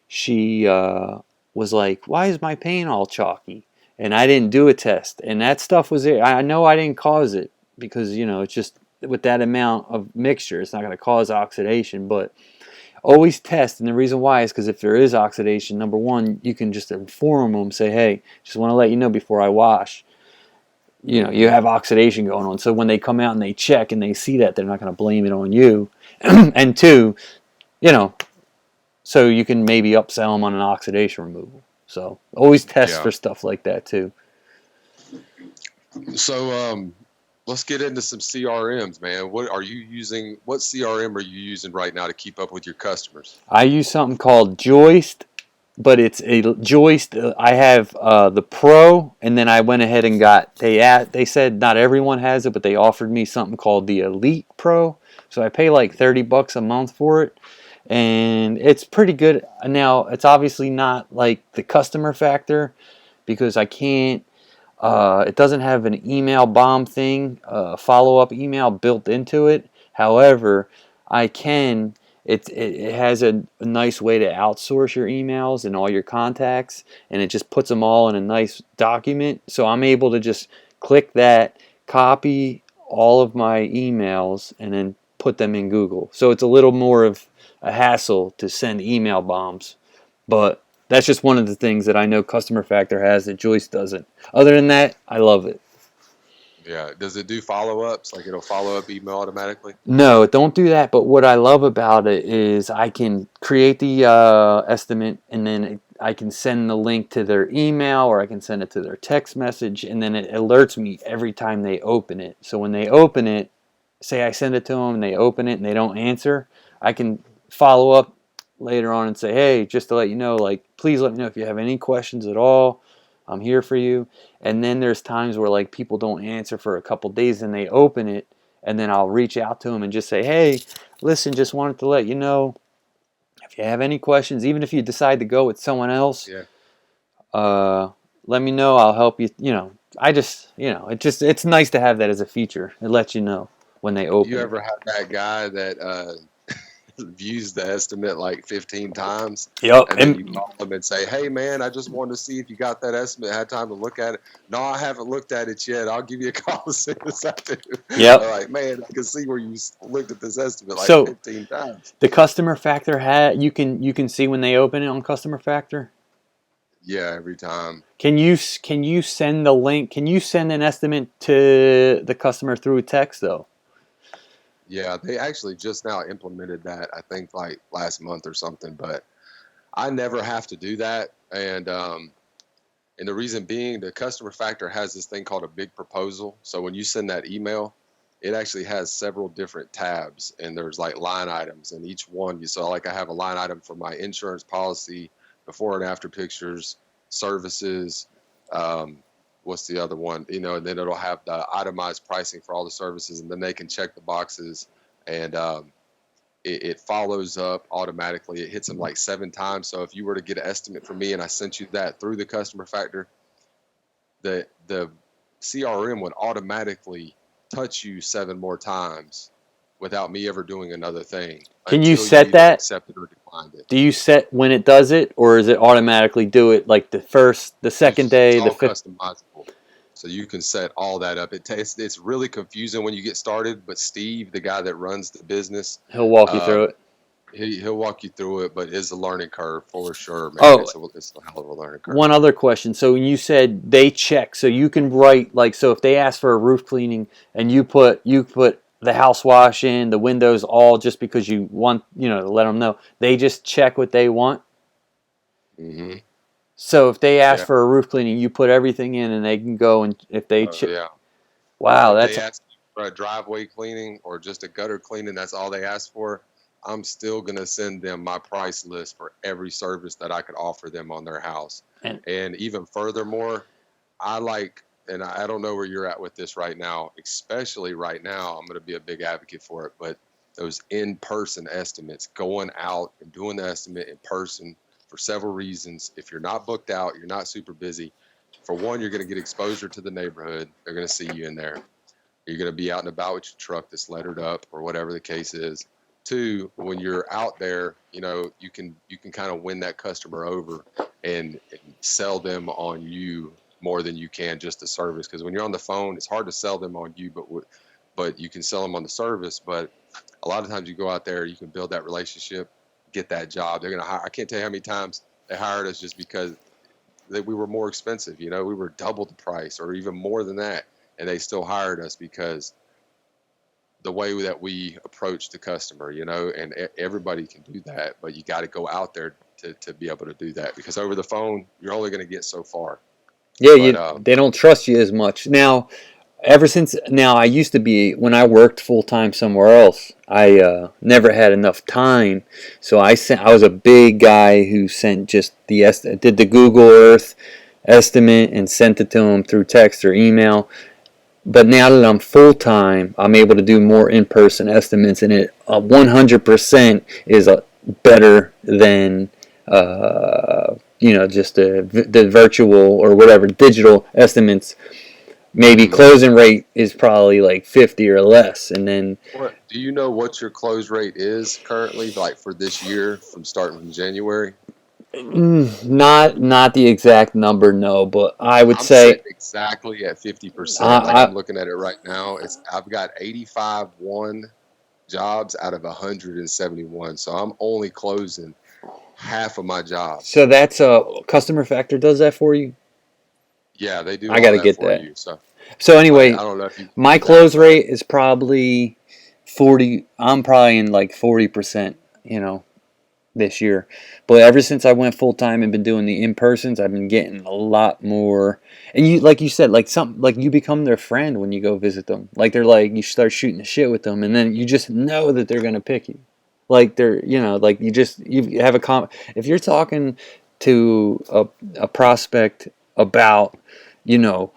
S1: she was like, "Why is my paint all chalky?" And I didn't do a test. And that stuff was there. I know I didn't cause it because, it's just with that amount of mixture, it's not going to cause oxidation, but always test. And the reason why is because if there is oxidation, number one, you can just inform them, say, hey, just want to let you know before I wash, you have oxidation going on. So when they come out and they check and they see that, they're not going to blame it on you. And two, you know, so you can maybe upsell them on an oxidation removal. So always test
S2: Yeah.
S1: for stuff like that too.
S2: So let's get into some CRMs, man. What are you using? What CRM are you using right now to keep up with your customers?
S1: I use something called Joist, but it's a Joist. I have the Pro, and then I went ahead and got they said not everyone has it, but they offered me something called the Elite Pro. So I pay like $30 a month for it, and it's pretty good. Now it's obviously not like the customer factor because I can't. It doesn't have an email bomb thing, follow-up email built into it. However, I can. It has a nice way to outsource your emails and all your contacts, and it just puts them all in a nice document. So I'm able to just click that, copy all of my emails, and then put them in Google. So it's a little more of a hassle to send email bombs, but that's just one of the things that I know Customer Factor has that Joyce doesn't. Other than that, I love it.
S2: Yeah. Does it do follow-ups? Like it'll follow up email automatically?
S1: No, don't do that. But what I love about it is I can create the estimate, and then I can send the link to their email, or I can send it to their text message, and then it alerts me every time they open it. So when they open it, say I send it to them and they open it and they don't answer, I can follow up later on and say, hey, just to let you know, like, please let me know if you have any questions at all. I'm here for you. And then there's times where like people don't answer for a couple days and they open it, and then I'll reach out to them and just say, hey, listen, just wanted to let you know if you have any questions, even if you decide to go with someone else,
S2: Yeah.
S1: uh, let me know. I'll help you. It's nice to have that as a feature. It lets you know when they open
S2: You
S1: it.
S2: ever had that guy that views the estimate like 15 times,
S1: Yep.
S2: and then you call them and say, hey man, I just wanted to see if you got that estimate, had time to look at it? No, I haven't looked at it yet. I'll give you a call as soon as I do.
S1: Yep.
S2: They're like, man, I can see where you looked at this estimate like
S1: So
S2: 15 times.
S1: the customer factor you can see when they open it on customer factor.
S2: Yeah, every time.
S1: Can you send the link? Can you send an estimate to the customer through text though?
S2: Yeah, they actually just now implemented that, I think like last month or something, but I never have to do that. And the reason being, the customer factor has this thing called a big proposal. So when you send that email, it actually has several different tabs, and there's like line items, and each one you saw, like I have a line item for my insurance policy, before and after pictures, services. Um, what's the other one? And then it'll have the itemized pricing for all the services, and then they can check the boxes, and it follows up automatically. It hits them like 7 times. So if you were to get an estimate from me and I sent you that through the customer factor, the CRM would automatically touch you 7 more times without me ever doing another thing
S1: Can you
S2: until you
S1: set
S2: either
S1: that?
S2: accepted or declined it.
S1: Do you set when it does it, or is it automatically do it like the second
S2: It's
S1: day, the
S2: all
S1: fifth?
S2: customizable. So you can set all that up. It's really confusing when you get started, but Steve, the guy that runs the business,
S1: He'll walk you through
S2: um,
S1: it.
S2: he'll walk you through it, but it's a learning curve for sure, man.
S1: Oh,
S2: It's a hell of a learning curve.
S1: one other question. So you said they check, so you can write like so if they ask for a roof cleaning and you put the house wash in, the windows all just because you want to let them know. They just check what they want.
S2: Hmm.
S1: So if they ask
S2: Yeah.
S1: for a roof cleaning, you put everything in and they can go and if they check.
S2: Yeah.
S1: Wow,
S2: If
S1: that's
S2: they ask for a driveway cleaning or just a gutter cleaning, that's all they ask for. I'm still gonna send them my price list for every service that I could offer them on their house.
S1: and
S2: And even furthermore, I like, and I don't know where you're at with this right now, especially right now, I'm gonna be a big advocate for it, but those in-person estimates, going out and doing the estimate in person for several reasons. If you're not booked out, you're not super busy. For one, you're going to get exposure to the neighborhood. They're going to see you in there. You're going to be out and about with your truck that's lettered up or whatever the case is. Two, when you're out there, you can kind of win that customer over and sell them on you more than you can just the service. Because when you're on the phone, it's hard to sell them on you, but you can sell them on the service. But a lot of times you go out there, you can build that relationship, get that job. They're going to hire. I can't tell you how many times they hired us just because that we were more expensive. We were double the price or even more than that. and they still hired us because the way that we approach the customer, and everybody can do that, but you got to go out there to be able to do that, because over the phone, you're only going to get so far.
S1: Yeah,
S2: But
S1: they don't trust you as much. Now, I used to be, when I worked full time somewhere else, I never had enough time. So I was a big guy who sent just did the Google Earth estimate and sent it to them through text or email. But now that I'm full time, I'm able to do more in person estimates, and it 100% is better than just the virtual or whatever digital estimates. Maybe closing rate is probably like 50 or less, and then
S2: do you know what your close rate is currently, like for this year, from starting from January?
S1: not the exact number, no, but I would
S2: I'm
S1: say
S2: sitting exactly at 50%. Like,
S1: I
S2: I'm looking at it right now. I've got 85 jobs out of 171, so I'm only closing half of my jobs.
S1: so that's a customer factor does that for you.
S2: Yeah, they do
S1: I
S2: all
S1: got to
S2: that
S1: get
S2: for
S1: that.
S2: you. So
S1: So
S2: I
S1: anyway,
S2: don't know if you
S1: my
S2: do that,
S1: close
S2: but
S1: rate is probably 40. I'm probably in like 40%, this year. But ever since I went full time and been doing the in persons, I've been getting a lot more. And like you said, like you become their friend when you go visit them. Like they're like you start shooting the shit with them, and then you just know that they're gonna pick you. Like they're like you have if you're talking to a prospect about you know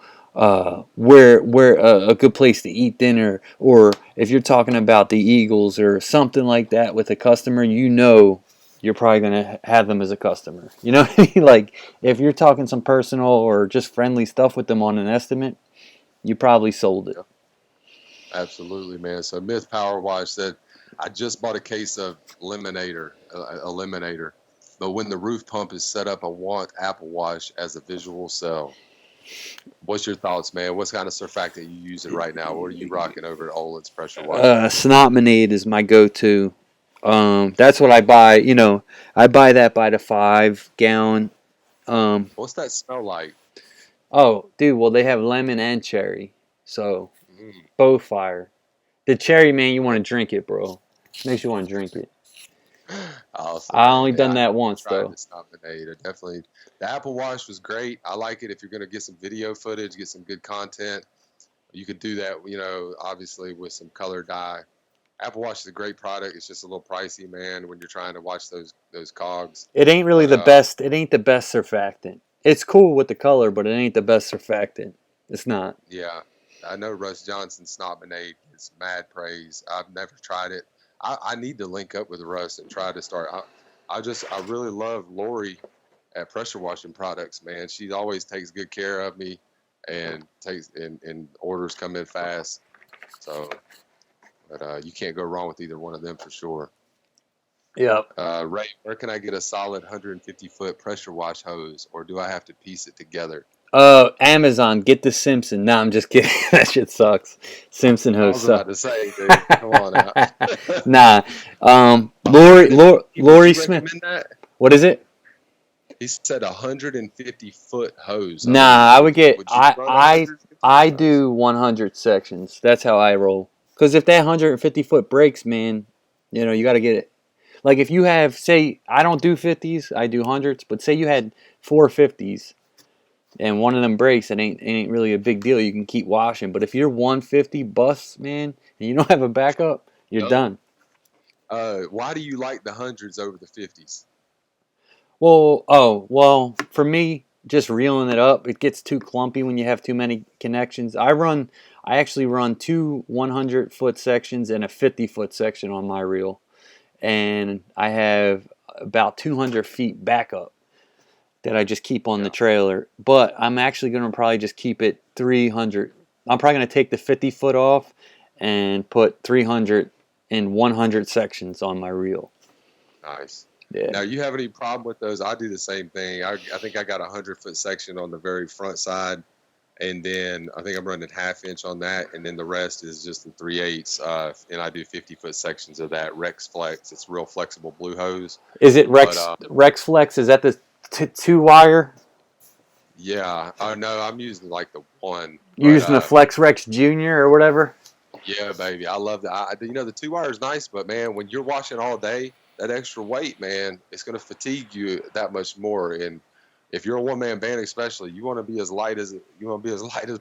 S1: where a good place to eat dinner, or if you're talking about the Eagles or something like that with a customer, you're probably going to have them as a customer. You know what I mean? Like if you're talking some personal or just friendly stuff with them on an estimate, you probably sold it.
S2: yeah, absolutely, man. So Myth Power Wash said, I just bought a case of Eliminator, but when the roof pump is set up, I want Apple Wash as a visual sell. What's your thoughts, man? What's kind of surfactant you using right now? What are you rocking over at Olin's pressure washing?
S1: Snotminade is my go-to. That's what I buy. I buy that by the 5 gallon. Um,
S2: What's that smell like?
S1: oh, dude, well they have lemon and cherry, so
S2: Mm,
S1: both fire. The cherry, man, you want
S2: man.
S1: to drink it, bro. Makes you want to drink it.
S2: Awesome,
S1: I
S2: man.
S1: only
S2: Yeah,
S1: done
S2: I
S1: that
S2: haven't
S1: once
S2: tried
S1: though.
S2: this Nominate. Definitely, the Apple Wash was great. I like it if you're going to get some video footage, get some good content. You could do that, obviously with some color dye. Apple Watch is a great product. It's just a little pricey, man, when you're trying to watch those cogs.
S1: It ain't really
S2: But
S1: the best. It ain't the best surfactant. It's cool with the color, but it ain't the best surfactant. It's not.
S2: yeah, I know Russ Johnson's Snobinade gets mad praise. I've never tried it. I need to link up with Russ and try to start. I really love Lori at Pressure Washing Products, man. She always takes good care of me and and orders come in fast. So, but you can't go wrong with either one of them for sure.
S1: Yep.
S2: Ray, where can I get a solid 150-foot pressure wash hose, or do I have to piece it together?
S1: Amazon, get the Simpson. Nah, I'm just kidding. That shit sucks. Simpson
S2: I
S1: hose
S2: was
S1: suck.
S2: about to say, dude, come on out.
S1: Nah. Lori,
S2: 150,
S1: Lori,
S2: would
S1: Lori
S2: you
S1: Smith.
S2: recommend that?
S1: What is it?
S2: He said 150-foot hose. I mean,
S1: Nah, I would get.
S2: would you run a 150
S1: I
S2: foot hose?
S1: do 100 sections. That's how I roll. Cause if that 150-foot breaks, man, you got to get it. Like if you have, say, I don't do 50s, I do hundreds. But say you had 450s and one of them breaks, it ain't really a big deal. You can keep washing. But if you're 150 busts, man, and you don't have a backup, you're
S2: Yep.
S1: done.
S2: Why do you like the hundreds over the 50s?
S1: Well, for me, just reeling it up, it gets too clumpy when you have too many connections. I actually run two 100-foot sections and a 50-foot section on my reel, and I have about 200 feet backup that I just keep on the
S2: Yeah,
S1: trailer. But I'm actually going to probably just keep it 300. I'm probably going to take the 50-foot off and put 300 and 100 sections on my reel.
S2: nice.
S1: Yeah.
S2: Now, you have any problem with those? I do the same thing. I think I got a 100-foot section on the very front side, and then I think I'm running half-inch on that, and then the rest is just in 3/8. And I do 50-foot sections of that Rex Flex. It's real flexible blue hose.
S1: Is it
S2: But
S1: Rex Flex? Is that the 2 wire?
S2: Yeah. Oh no, I'm using like the one,
S1: You're
S2: but
S1: using the Flex Rex Junior or whatever.
S2: yeah, baby, I love that. The 2 hour is nice, but man, when you're washing all day, that extra weight, man, it's gonna fatigue you that much more. And if you're a one man band, especially, you want to be as light as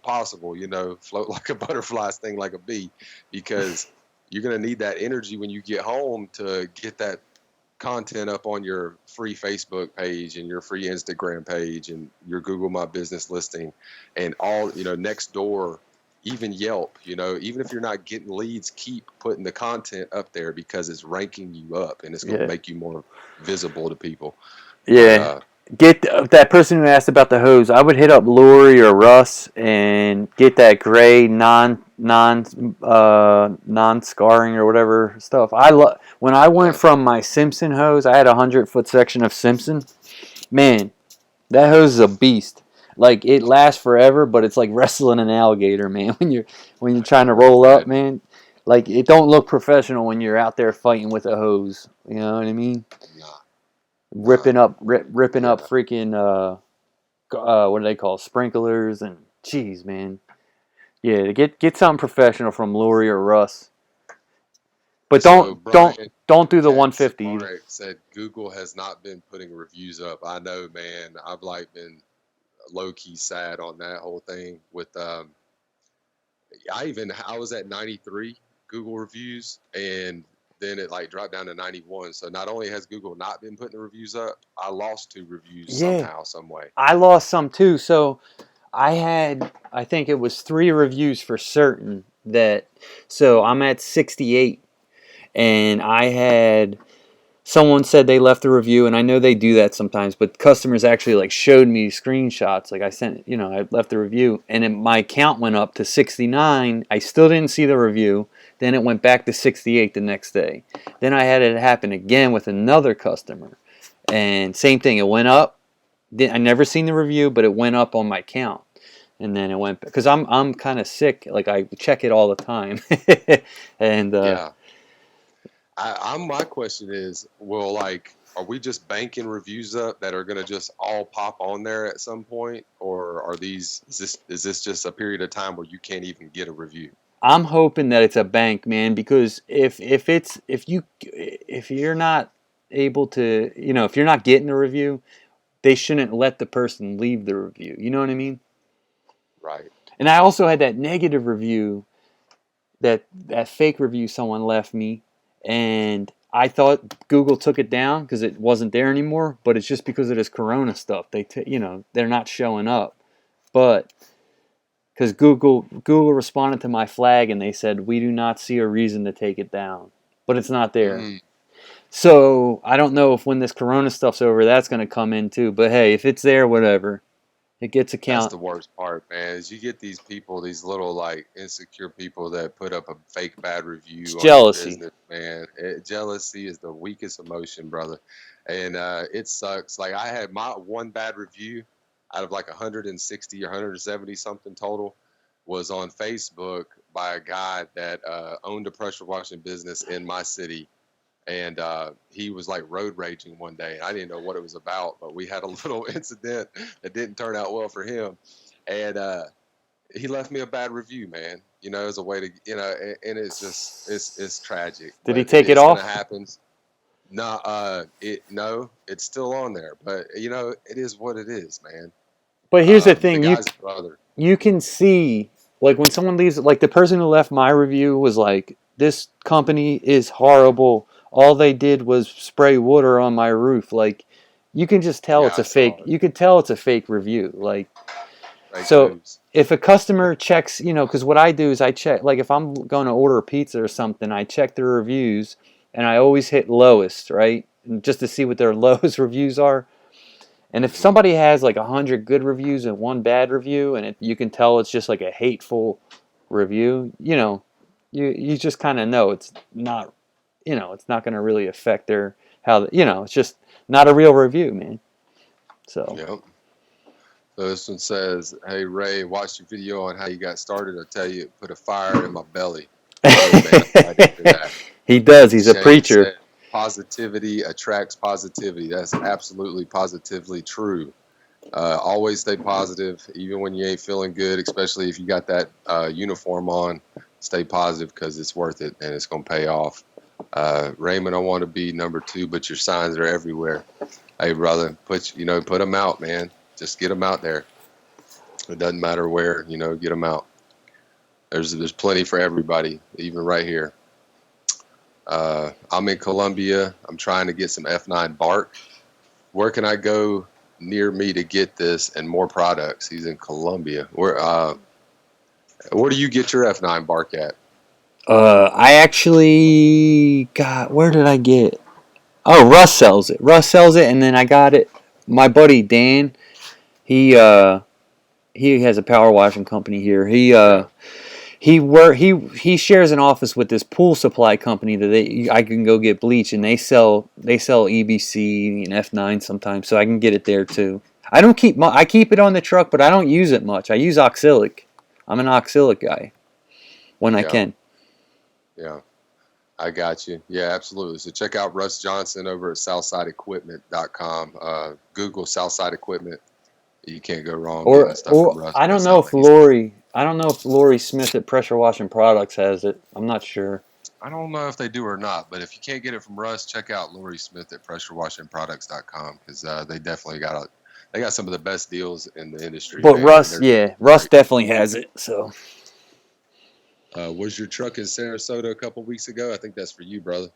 S2: possible. You know, float like a butterfly, sting like a bee, because you're gonna need that energy when you get home to get that content up on your free Facebook page and your free Instagram page and your Google My Business listing and all, next door, even Yelp, even if you're not getting leads, keep putting the content up there because it's ranking you up and it's going to
S1: Yeah.
S2: make you more visible to people. But
S1: Yeah. Get that person who asked about the hose. I would hit up Lori or Russ and get that gray non scarring or whatever stuff. I love when I went
S2: yeah,
S1: from my Simpson hose. I had a 100-foot section of Simpson. Man, that hose is a beast. Like it lasts forever, but it's like wrestling an alligator, man. When you're
S2: I
S1: trying
S2: can
S1: to roll up,
S2: imagine.
S1: man. Like it don't look professional when you're out there fighting with a hose. You know what I mean?
S2: Nah, nah,
S1: Ripping up
S2: yeah.
S1: freaking what do they call sprinklers and jeez, man. Yeah, get something professional from Lori or Russ, but
S2: So Brian
S1: don't do the
S2: X
S1: 150 either.
S2: RX said Google has not been putting reviews up. I know, man. I've like been low key sad on that whole thing with I was at 93 Google reviews and then it like dropped down to 91. So not only has Google not been putting the reviews up, I lost 2 reviews
S1: Yeah,
S2: somehow, some way.
S1: I lost some too. So I think it was 3 reviews for certain that. So I'm at 68, and I had someone said they left a review, and I know they do that sometimes, but customers actually like showed me screenshots. Like I sent, I left a review, and my count went up to 69. I still didn't see the review. Then it went back to 68 the next day. Then I had it happen again with another customer, and same thing. It went up. I never seen the review, but it went up on my count, and then it went because I'm kind of sick. Like I check it all the time, and
S2: Yeah. My question is, well, like, are we just banking reviews up that are going to just all pop on there at some point? Or is this just a period of time where you can't even get a review?
S1: I'm hoping that it's a bank, man, because if you're not able to, if you're not getting a review, they shouldn't let the person leave the review. You know what I mean?
S2: Right.
S1: And I also had that negative review, that fake review someone left me, and I thought Google took it down because it wasn't there anymore, but it's just because of this Corona stuff. They're not showing up, but because Google responded to my flag and they said we do not see a reason to take it down, but it's not there.
S2: Mm.
S1: So I don't know if when this Corona stuff's over, that's going to come in too. But hey, if it's there, whatever, it gets a
S2: That's
S1: count.
S2: the worst part, man. Is you get these people, these little like insecure people that put up a fake bad
S1: It's
S2: review on your
S1: jealousy.
S2: business, man. Jealousy is the weakest emotion, brother, and it sucks. Like I had my one bad review out of like 160 or 170 something total was on Facebook by a guy that owned a pressure washing business in my city, and he was like road raging one day. I didn't know what it was about, but we had a little incident that didn't turn out well for him, and he left me a bad review, man. As a way to, and it's just it's tragic,
S1: Did he
S2: but
S1: take it
S2: it's gonna
S1: off?
S2: happen. No, it's still on there, but it is what it is, man.
S1: But here's the
S2: The
S1: thing: you
S2: guy's brother.
S1: you can see, like, when someone leaves, like the person who left my review was like, this company is horrible, all they did was spray water on my roof. Like, you can just tell
S2: Yeah,
S1: it's
S2: I
S1: a
S2: saw
S1: fake,
S2: it.
S1: you could tell it's a fake review. Like,
S2: Fake
S1: so
S2: news.
S1: if a customer checks, because what I do is I check, like if I'm going to order a pizza or something, I check the reviews, and I always hit lowest, right, and just to see what their lowest reviews are. And if
S2: Hmm.
S1: somebody has like 100 good reviews and one bad review, and you can tell it's just like a hateful review, you just kind of know it's not, it's not going to really affect their it's just not a real review, man. So
S2: Yep. So this one says, "Hey Ray, watched your video on how you got started. I tell you, it put a fire in my belly." Good man, I'm glad to hear that.
S1: he does. He's a
S2: Shane
S1: preacher.
S2: said, "Positivity attracts positivity." That's absolutely positively true. Always stay positive, even when you ain't feeling good, especially if you got that uniform on. Stay positive because it's worth it and it's going to pay off. Raymond, I want to be number 2, but your signs are everywhere. Hey, brother, put them out, man. Just get them out there. It doesn't matter where, get them out. There's plenty for everybody, even right here. I'm in Colombia. I'm trying to get some F9 bark. Where can I go near me to get this and more products? He's in Colombia. Where do you get your F9 bark at?
S1: I actually got. Where did I get it? Oh, Russ sells it. Russ sells it, and then I got it. My buddy Dan, he uh, he has a power washing company here.
S2: Yeah.
S1: He shares an office with this pool supply company that I can go get bleach, and they sell EBC and F9 sometimes, so I can get it there too. I keep it on the truck, but I don't use it much. I use oxalic. I'm an oxalic guy when I
S2: Yeah.
S1: can.
S2: Yeah. I got you. Yeah, absolutely. So check out Russ Johnson over at SouthsideEquipment.com. Google Southside Equipment. You can't go wrong getting stuff from
S1: Or
S2: Russ.
S1: I
S2: But it
S1: don't know
S2: sounds
S1: if
S2: like he's got.
S1: Lori Smith at Pressure Washing Products has it. I'm not sure.
S2: I don't know if they do or not, but if you can't get it from Russ, check out Lori Smith at PressureWashingProducts.com because they definitely they got some of the best deals in the industry,
S1: But
S2: man, and they're
S1: Russ
S2: great.
S1: definitely has it. So
S2: Was your truck in Sarasota a couple weeks ago? I think that's for you, brother.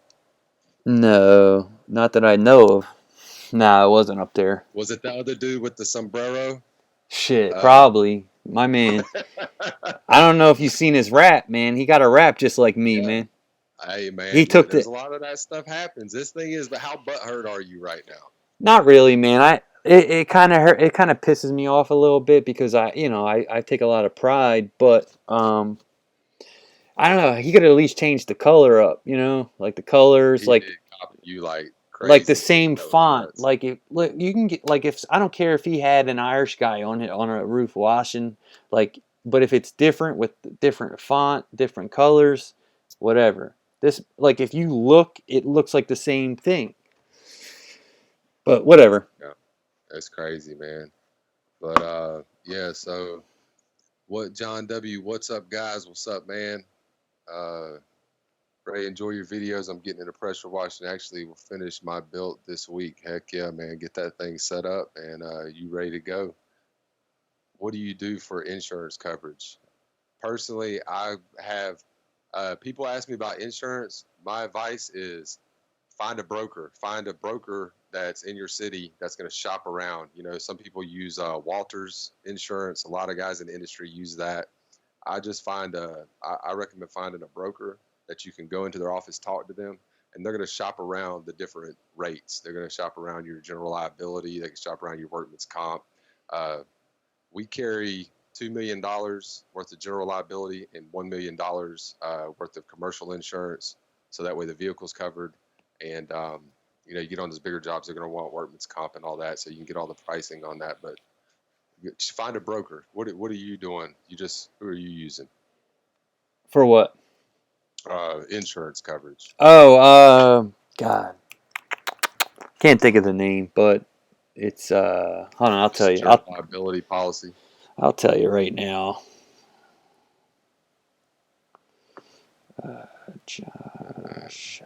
S1: no, not that I know of. Nah, it wasn't up there.
S2: Was it the other dude with the sombrero?
S1: Shit,
S2: Uh,
S1: probably. My man. I don't know if you've seen his rap, man. He got a rap just like me,
S2: yeah.
S1: man.
S2: Hey,
S1: He
S2: man,
S1: took
S2: there's
S1: the
S2: a lot of that stuff happens. This thing is, but how butthurt are you right now?
S1: Not really, man. It kind of hurt. It kind of pisses me off a little bit because I take a lot of pride, but I don't know. He could at least change the color up, like the colors,
S2: He did copy you like
S1: like the
S2: crazy too.
S1: same
S2: That was
S1: font.
S2: nuts.
S1: Like you can get like if I don't care if he had an Irish guy on it on a roof washing, like, but if it's different with different font, different colors, whatever. This like if you look, it looks like the same thing, but whatever.
S2: Yeah, that's crazy, man. But yeah. So what, John W? What's up, guys? What's up, man? Uh, Ray, enjoy your videos. I'm getting into pressure washing. Actually, we'll finish my build this week. Heck yeah, man! Get that thing set up and you ready to go. What do you do for insurance coverage? Personally, I have people ask me about insurance. My advice is find a broker. Find a broker that's in your city that's going to shop around. Some people use Walters Insurance. A lot of guys in the industry use that. I recommend finding a broker that you can go into their office, talk to them, and they're going to shop around the different rates. They're going to shop around your general liability. They can shop around your workman's comp. Uh, we carry $2 million worth of general liability and $1 million worth of commercial insurance. So that way the vehicle's covered. And, you get on those bigger jobs, they're going to want workman's comp and all that. So you can get all the pricing on that. But find a broker. What are you doing? Who are you using?
S1: For what?
S2: Insurance coverage.
S1: Oh, God, can't think of the name, but it's hold on, I'll tell
S2: Just a
S1: you.
S2: general liability policy.
S1: I'll tell you right now. Josh,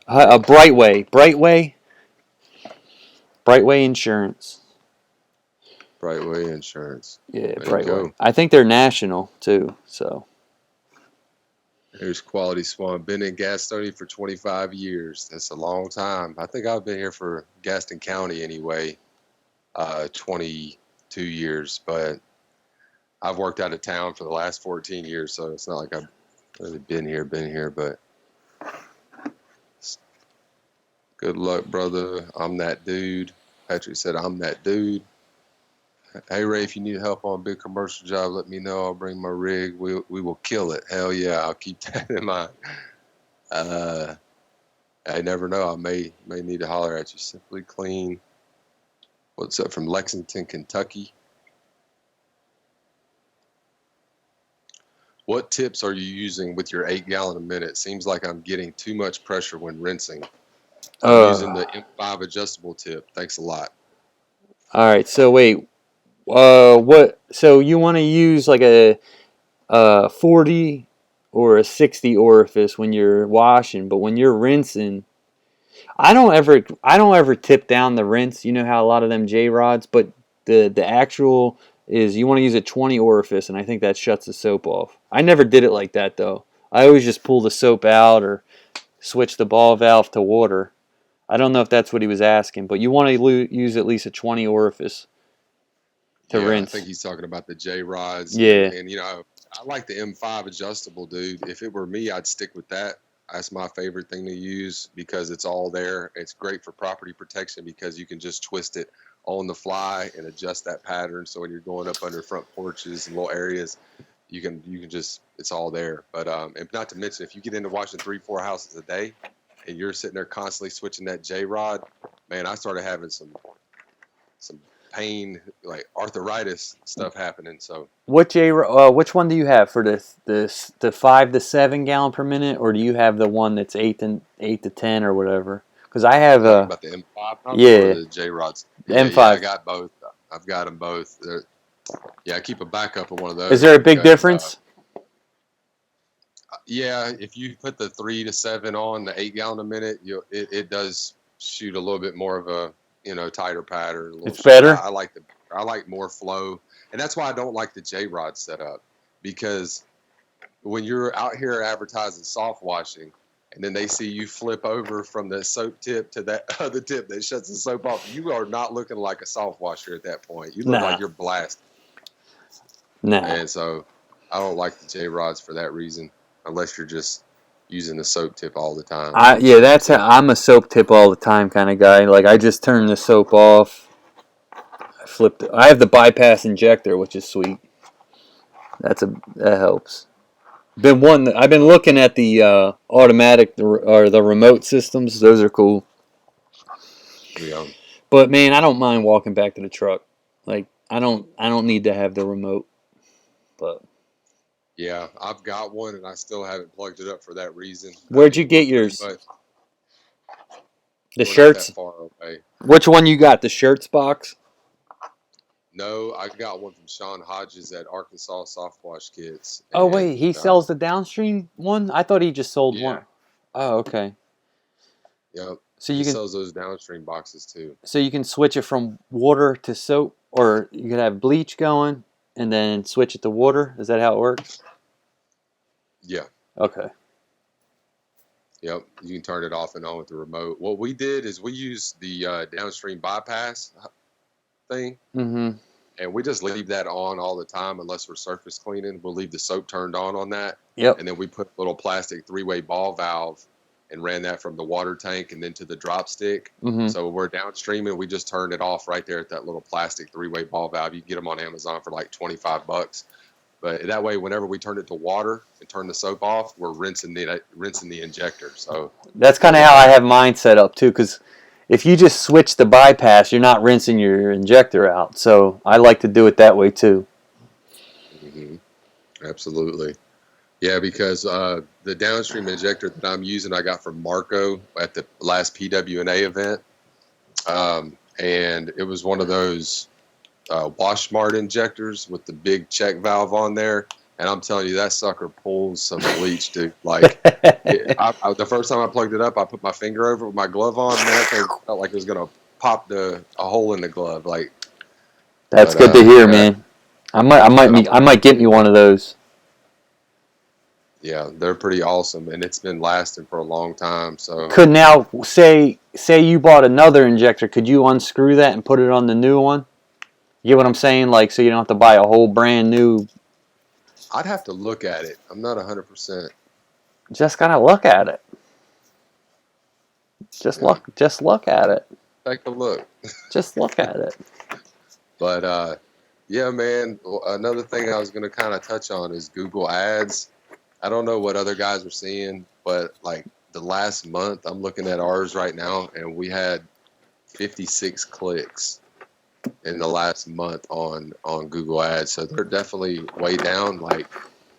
S1: Brightway Insurance.
S2: Brightway Insurance.
S1: Yeah,
S2: There you
S1: Brightway.
S2: go.
S1: I think they're national too. So
S2: Here's Quality Swan. Been in Gastonia for 25 years. That's a long time. I think I've been here for Gaston County anyway, 22 years. But I've worked out of town for the last 14 years, so it's not like I've really been here. But good luck, brother. I'm that dude. Patrick said, I'm that dude. Hey, Ray, if you need help on a big commercial job, let me know. I'll bring my rig. We will kill it. Hell yeah, I'll keep that in mind. I never know. I may need to holler at you. Simply Clean. What's up from Lexington, Kentucky? What tips are you using with your 8-gallon a minute? Seems like I'm getting too much pressure when rinsing. I'm using the M5 adjustable tip. Thanks a lot.
S1: all right. So wait. What? So you want to use like a 40 or a 60 orifice when you're washing, but when you're rinsing, I don't ever tip down the rinse. You know how a lot of them J rods, but the actual is you want to use a 20 orifice, and I think that shuts the soap off. I never did it like that though. I always just pull the soap out or switch the ball valve to water. I don't know if that's what he was asking, but you want to use at least a 20 orifice to
S2: Yeah, I think
S1: rinse.
S2: he's talking about the J rods,
S1: Yeah.
S2: and I like the M5 adjustable, dude. If it were me, I'd stick with that. That's my favorite thing to use because it's all there. It's great for property protection because you can just twist it on the fly and adjust that pattern. So when you're going up under front porches and little areas, you can just it's all there. But and not to mention if you get into washing 3-4 houses a day and you're sitting there constantly switching that J rod, man, I started having some pain, like arthritis stuff happening. So
S1: Which one do you have for the 5 to 7 gallon per minute, or do you have the one that's 8 to 10 or whatever? Because I have
S2: talking about the M5 pumps or
S1: yeah,
S2: the J rods?
S1: the
S2: Yeah, I
S1: M5.
S2: got both. I've got them both. Yeah, I keep a backup of one of
S1: Is
S2: those
S1: there a big
S2: because
S1: difference?
S2: yeah, if you put the 3 to 7 on the 8 gallon a minute, it does shoot a little bit more of a tighter pattern, a little
S1: It's
S2: short.
S1: better.
S2: I like more flow, and that's why I don't like the J rod setup because when you're out here advertising soft washing and then they see you flip over from the soap tip to that other tip that shuts the soap off, you are not looking like a soft washer at that point. You look
S1: Nah,
S2: like you're blasted.
S1: nah.
S2: And so I don't like the J rods for that reason, unless you're just using the soap tip all the time.
S1: Yeah, that's how I'm a soap tip all the time kind of guy. Like I just turn the soap off. I have the bypass injector, which is sweet. That helps. I've been looking at the automatic or the remote systems. Those are cool.
S2: Yeah.
S1: But man, I don't mind walking back to the truck. Like I don't need to have the remote. But
S2: Yeah, I've got one and I still haven't plugged it up for that reason. I
S1: where'd you
S2: mean, we're
S1: get
S2: pretty
S1: yours?
S2: much
S1: The
S2: we're not that
S1: shirts?
S2: far away.
S1: Which one you got? The shirts box?
S2: No, I got one from Sean Hodges at Arkansas Soft Wash Kits,
S1: Oh
S2: and
S1: wait, he sells the downstream one? I thought he just sold
S2: yeah,
S1: one. Oh, okay.
S2: yeah,
S1: So
S2: he
S1: you can
S2: sells those downstream boxes too.
S1: so you can switch it from water to soap, or you could have bleach going and then switch it to water. Is that how it works?
S2: Yeah,
S1: Okay.
S2: yep, you can turn it off and on with the remote. What we did is we used the downstream bypass thing,
S1: Mm-hmm.
S2: and we just leave that on all the time unless we're surface cleaning. We'll leave the soap turned on that,
S1: Yep.
S2: and then we put a little plastic 3-way ball valve and ran that from the water tank and then to the drop stick.
S1: Mm-hmm.
S2: So we're downstream and we just turned it off right there at that little plastic 3-way ball valve. You can get them on Amazon for like $25. But that way, whenever we turn it to water and turn the soap off, we're rinsing the injector. So
S1: That's kind
S2: it
S1: of how I
S2: works.
S1: have mine set up too, because if you just switch the bypass, you're not rinsing your injector out. So I like to do it that way too.
S2: Hmm. Absolutely. Yeah, because the downstream injector that I'm using, I got from Marco at the last PWNA event. And it was one of those wash smart injectors with the big check valve on there. And I'm telling you, that sucker pulls some bleach, dude. Like, the first time I plugged it up, I put my finger over it with my glove on. Man, that thing felt like it was going to pop a hole in the glove. Like,
S1: That's good to hear,
S2: yeah,
S1: man. I might get me one of those.
S2: yeah, they're pretty awesome. And it's been lasting for a long time. So,
S1: Could now say you bought another injector, could you unscrew that and put it on the new one? You get what I'm saying? Like, so you don't have to buy a whole brand new.
S2: I'd have to look at it. I'm not 100%.
S1: Just gotta look at it.
S2: Yeah,
S1: Just look at it.
S2: take a look.
S1: Just look at it.
S2: But yeah, man, another thing I was going to kind of touch on is Google Ads. I don't know what other guys are seeing, but like the last month, I'm looking at ours right now, and we had 56 clicks in the last month on Google Ads. So they're definitely way down. Like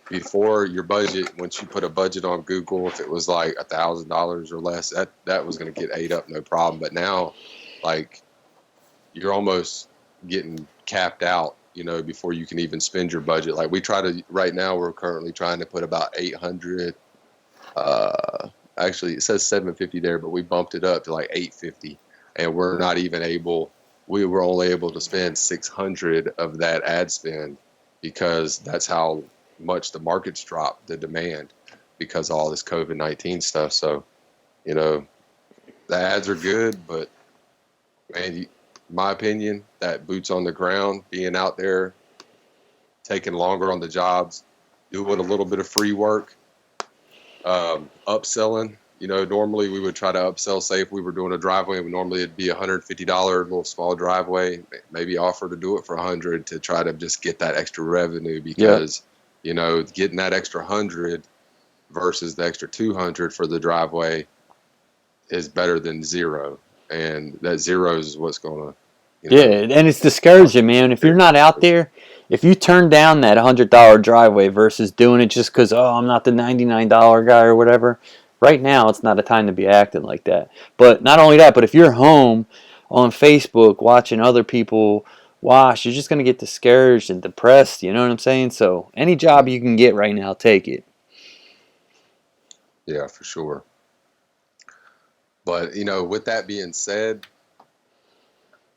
S2: before, your budget, once you put a budget on Google, if it was like $1,000 or less, that was going to get ate up, no problem. But now, like you're almost getting capped out you know, before you can even spend your budget. Like we try to, right now we're currently trying to put about 800, actually it says 750 there, but we bumped it up to like 850, and we're not even able, we were only able to spend 600 of that ad spend because that's how much the market's dropped, the demand, because of all this COVID-19 stuff. So, you know, the ads are good, but man, my opinion, that boots on the ground, being out there, taking longer on the jobs, doing a little bit of free work, upselling. You know, normally we would try to upsell. Say if we were doing a driveway, normally it'd be $150 little small driveway. Maybe offer to do it for 100 to try to just get that extra revenue because, you know, getting that extra 100 versus the extra 200 for the driveway is better than zero, and that zero is what's gonna, you know.
S1: Yeah, and it's discouraging, man. If you're not out there, if you turn down that $100 driveway versus doing it just because, oh, I'm not the $99 guy or whatever, right now it's not a time to be acting like that. But not only that, but if you're home on Facebook watching other people wash, you're just going to get discouraged and depressed. You know what I'm saying? So any job you can get right now, take it.
S2: Yeah, for sure. But, you know, with that being said,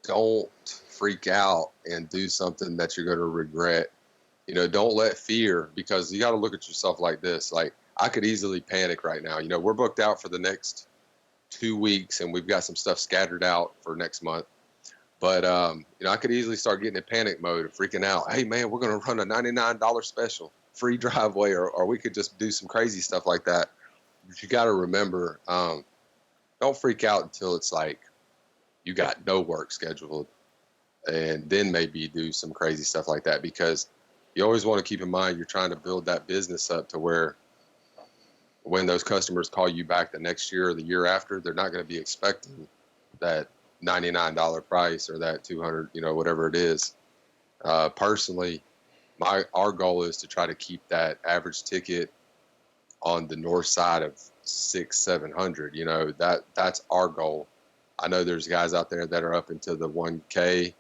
S2: don't freak out and do something that you're going to regret. You know, don't let fear, because you got to look at yourself like this. Like, I could easily panic right now. You know, we're booked out for the next 2 weeks, and we've got some stuff scattered out for next month. But, you know, I could easily start getting in panic mode and freaking out. Hey, man, we're going to run a $99 special, free driveway, or we could just do some crazy stuff like that. But you got to remember, don't freak out until it's like you got no work scheduled, and then maybe do some crazy stuff like that, because you always want to keep in mind you're trying to build that business up to where when those customers call you back the next year or the year after, they're not going to be expecting that $99 price or that 200, you know, whatever it is. Personally, our goal is to try to keep that average ticket on the north side of 600-700. You know, that's our goal. I know there's guys out there that are up into the 1K,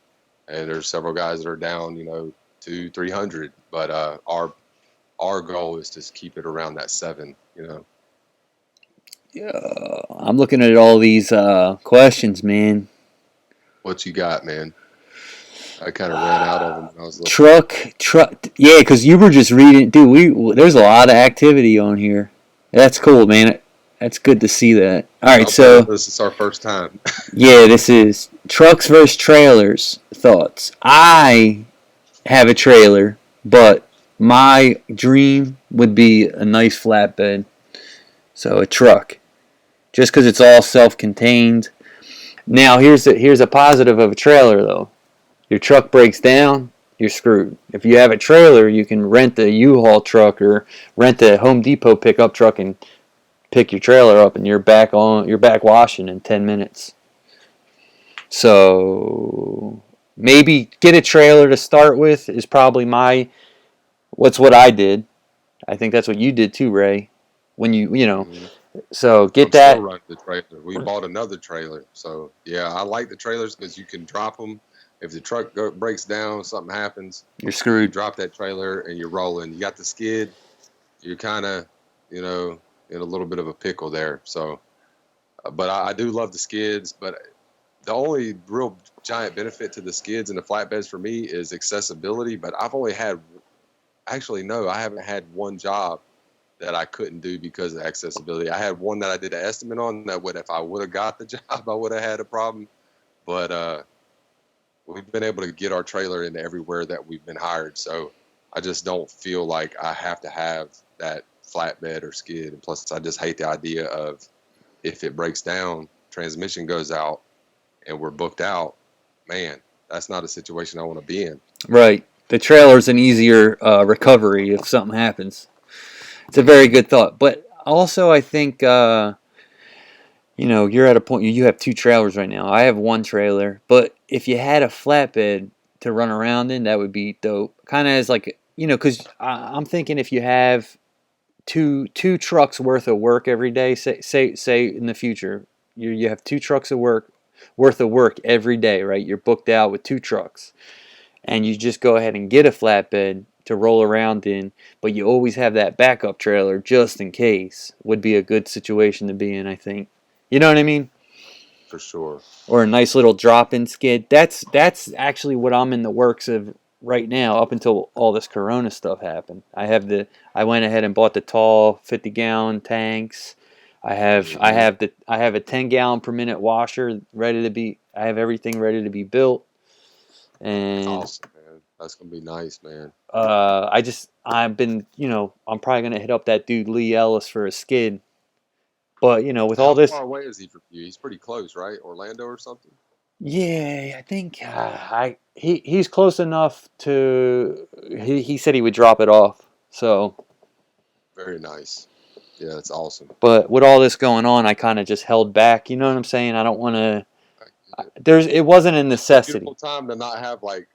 S2: and there's several guys that are down, you know, 200-300. But our goal is to keep it around that 7. You know.
S1: Yeah, I'm looking at all these questions, man.
S2: What you got, man? I kind of ran out of them when I was looking.
S1: Truck. Yeah, because you were just reading, dude. There's a lot of activity on here. That's cool, man. That's good to see that. All right, so
S2: This is our first time.
S1: yeah, this is trucks versus trailers. Thoughts. I have a trailer, but my dream would be a nice flatbed. So a truck, just because it's all self-contained. Now here's a positive of a trailer though. Your truck breaks down, you're screwed. If you have a trailer, you can rent a U-Haul truck or rent a Home Depot pickup truck and pick your trailer up, and you're back washing in 10 minutes. So maybe get a trailer to start with is probably what I did. I think that's what you did too, Ray. When you know, so get
S2: I'm still
S1: that.
S2: running the trailer. We bought another trailer, so yeah, I like the trailers because you can drop them. If the truck breaks down, something happens,
S1: You're
S2: you
S1: screwed.
S2: drop that trailer and you're rolling. You got the skid, you're kind of, you know, in a little bit of a pickle there. So, but I do love the skids. But the only real giant benefit to the skids and the flatbeds for me is accessibility. But I've only had, actually, no, I haven't had one job that I couldn't do because of accessibility. I had one that I did an estimate on that if I would have got the job, I would have had a problem. But we've been able to get our trailer into everywhere that we've been hired. So I just don't feel like I have to have that flatbed or skid. And plus, I just hate the idea of if it breaks down, transmission goes out, and we're booked out. Man, that's not a situation I want to be in.
S1: Right. The trailer's an easier recovery if something happens. It's a very good thought. But also, I think, you're at a point, you have two trailers right now. I have one trailer. But if you had a flatbed to run around in, that would be dope. Kind of as like, because I'm thinking if you have two trucks worth of work every day, say in the future, you have two trucks of work worth of work every day, right? You're booked out with two trucks. and you just go ahead and get a flatbed to roll around in, but you always have that backup trailer just in case. Would be a good situation to be in, I think. You know what I mean?
S2: For sure.
S1: Or a nice little drop-in skid. That's actually what I'm in the works of right now. Up until all this Corona stuff happened, I went ahead and bought the tall 50-gallon tanks. I have a 10-gallon per minute washer ready to be. I have everything ready to be built,
S2: That's
S1: and
S2: awesome, man. That's gonna be nice, man.
S1: I've been, I'm probably gonna hit up that dude Lee Ellis for a skid. But with all
S2: How
S1: this,
S2: far away is he from you? He's pretty close, right? Orlando or something?
S1: yeah, I think he's close enough to. He said he would drop it off. So,
S2: Very nice. Yeah, that's awesome.
S1: but with all this going on, I kind of just held back. You know what I'm saying? I don't want to.
S2: I get it.
S1: It wasn't a
S2: It's a
S1: necessity.
S2: beautiful time to not have like.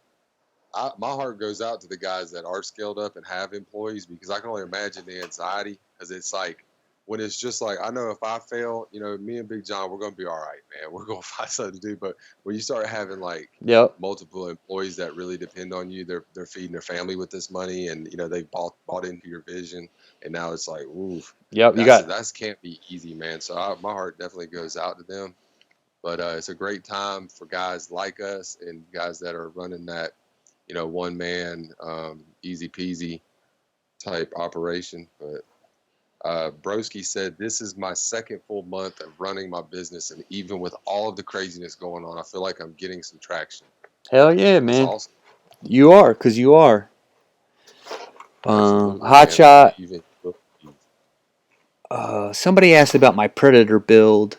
S2: My heart goes out to the guys that are scaled up and have employees because I can only imagine the anxiety because it's like when it's just like I know if I fail, me and Big John, we're gonna be all right, man. We're gonna find something to do. But when you start having like
S1: Yep.
S2: multiple employees that really depend on you, they're feeding their family with this money, and they bought into your vision, and now it's like, ooh,
S1: Yep. You got.
S2: that's can't be easy, man. So my heart definitely goes out to them. But it's a great time for guys like us and guys that are running that one man, easy peasy type operation. But Broski said, "This is my second full month of running my business, and even with all of the craziness going on, I feel like I'm getting some traction."
S1: Hell yeah,
S2: That's
S1: man.
S2: awesome.
S1: You are, cause you are.
S2: Absolutely,
S1: Hot
S2: man. I
S1: shot.
S2: believe in you.
S1: Somebody asked about my Predator build.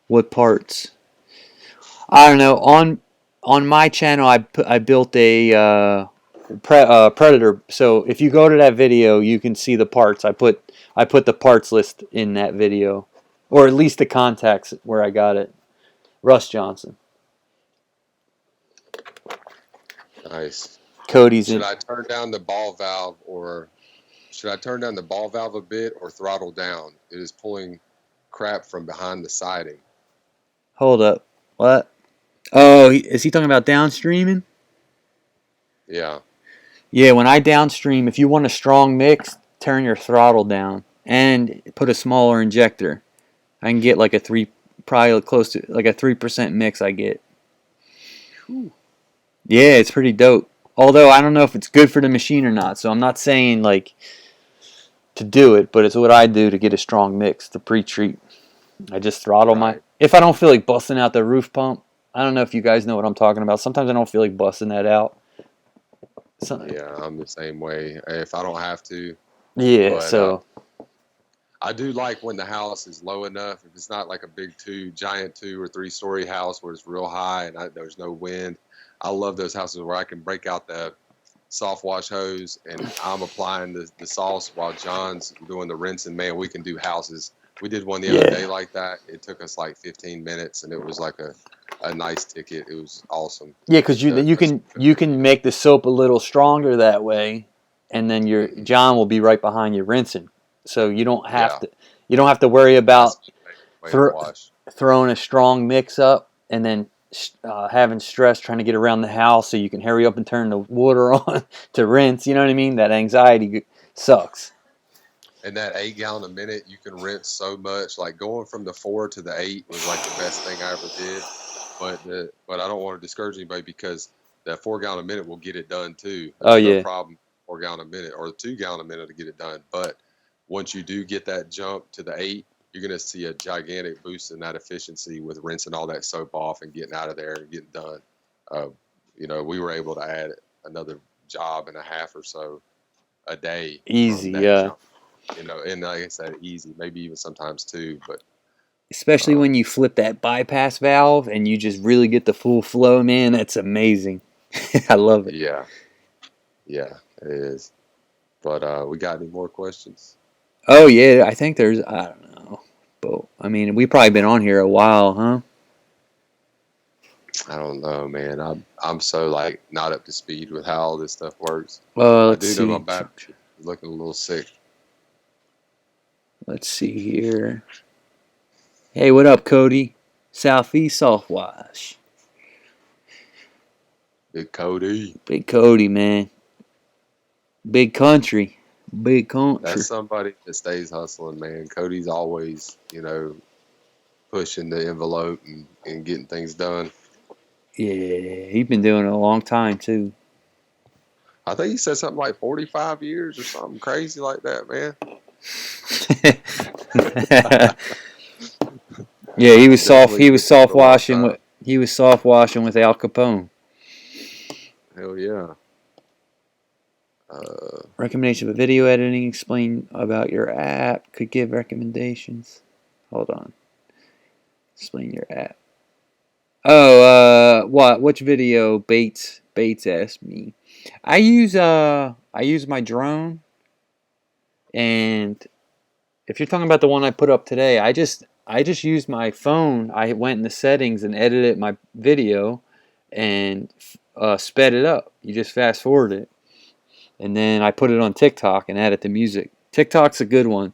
S1: What parts? I don't know. On my channel, I built a Predator. So if you go to that video, you can see the parts. I put the parts list in that video, or at least the contacts where I got it. Russ Johnson,
S2: Nice.
S1: Cody's
S2: Should
S1: in.
S2: I turn down the ball valve, or should I turn down the ball valve a bit, or throttle down? It is pulling crap from behind the siding.
S1: Hold up. What? Oh, is he talking about downstreaming?
S2: Yeah.
S1: Yeah, when I downstream, if you want a strong mix, turn your throttle down and put a smaller injector. I can get like a three, probably close to like a 3% mix. I get.
S2: Whew.
S1: Yeah, it's pretty dope. Although I don't know if it's good for the machine or not, so I'm not saying like to do it, but it's what I do to get a strong mix to pre-treat. I just throttle my.
S2: Right.
S1: If I don't feel like busting out the roof pump, I don't know if you guys know what I'm talking about. Sometimes I don't feel like busting that out. So,
S2: Yeah, I'm the same way. If I don't have to,
S1: yeah,
S2: but
S1: so
S2: I do like when the house is low enough. If it's not like a big giant 2 or 3 story house where it's real high and there's no wind. I love those houses where I can break out the soft wash hose and I'm applying the sauce while John's doing the rinsing. Man, we can do houses. We did one the other day
S1: yeah,
S2: like that. It took us like 15 minutes and it was like a nice ticket. It was awesome.
S1: yeah, because
S2: The,
S1: you
S2: the,
S1: can make the soap a little stronger that way, and then your
S2: mm-hmm.
S1: John will be right behind you rinsing, so
S2: Yeah,
S1: you don't have to worry
S2: that's
S1: about
S2: my favorite way to
S1: thro-
S2: wash.
S1: throwing a strong mix up and then having stress trying to get around the house so you can hurry up and turn the water on to rinse. You know what I mean? That anxiety sucks.
S2: And that 8 gallon a minute, you can rinse so much. Like going from the 4 to the 8 was like the best thing I ever did. But I don't want to discourage anybody because that 4 gallon a minute will get it done too.
S1: Oh
S2: There's no
S1: yeah,
S2: problem 4 gallon a minute or 2 gallon a minute to get it done. But once you do get that jump to the 8, you're gonna see a gigantic boost in that efficiency with rinsing all that soap off and getting out of there and getting done. Uh, we were able to add another job and a half or so a day
S1: easy.
S2: from that
S1: Yeah,
S2: jump. And like I said, easy, maybe even sometimes two. But
S1: especially
S2: um,
S1: when you flip that bypass valve and you just really get the full flow. Man, that's amazing. I love it.
S2: yeah, yeah, it is. But we got any more questions?
S1: Oh yeah, I think there's. I don't know, but I mean, we probably been on here a while, huh?
S2: I don't know, man. I'm so like not up to speed with how all this stuff works. I
S1: Let's
S2: do know my
S1: see.
S2: battery is looking a little sick.
S1: Let's see here. Hey, what up, Cody? Southeast Softwash.
S2: Big Cody.
S1: Big Cody, man. Big country. Big
S2: That's
S1: country.
S2: somebody that stays hustling, man. Cody's always, pushing the envelope and getting things done.
S1: Yeah, he's been doing it a long time too.
S2: I think he said something like 45 years or something crazy like that, man.
S1: Yeah, he was soft.
S2: Definitely
S1: He
S2: been
S1: was
S2: doing it
S1: soft
S2: a long
S1: washing with.
S2: time.
S1: He was soft washing with Al Capone.
S2: Hell yeah. Uh,
S1: Recommendation of video editing. Explain about your app. Could give recommendations. Hold on. Explain your app. Oh, what? Which video? Bates asked me. I use my drone, and if you're talking about the one I put up today, I just used my phone. I went in the settings and edited my video, and sped it up. You just fast forward it, and then I put it on TikTok and added the music. TikTok's a good one.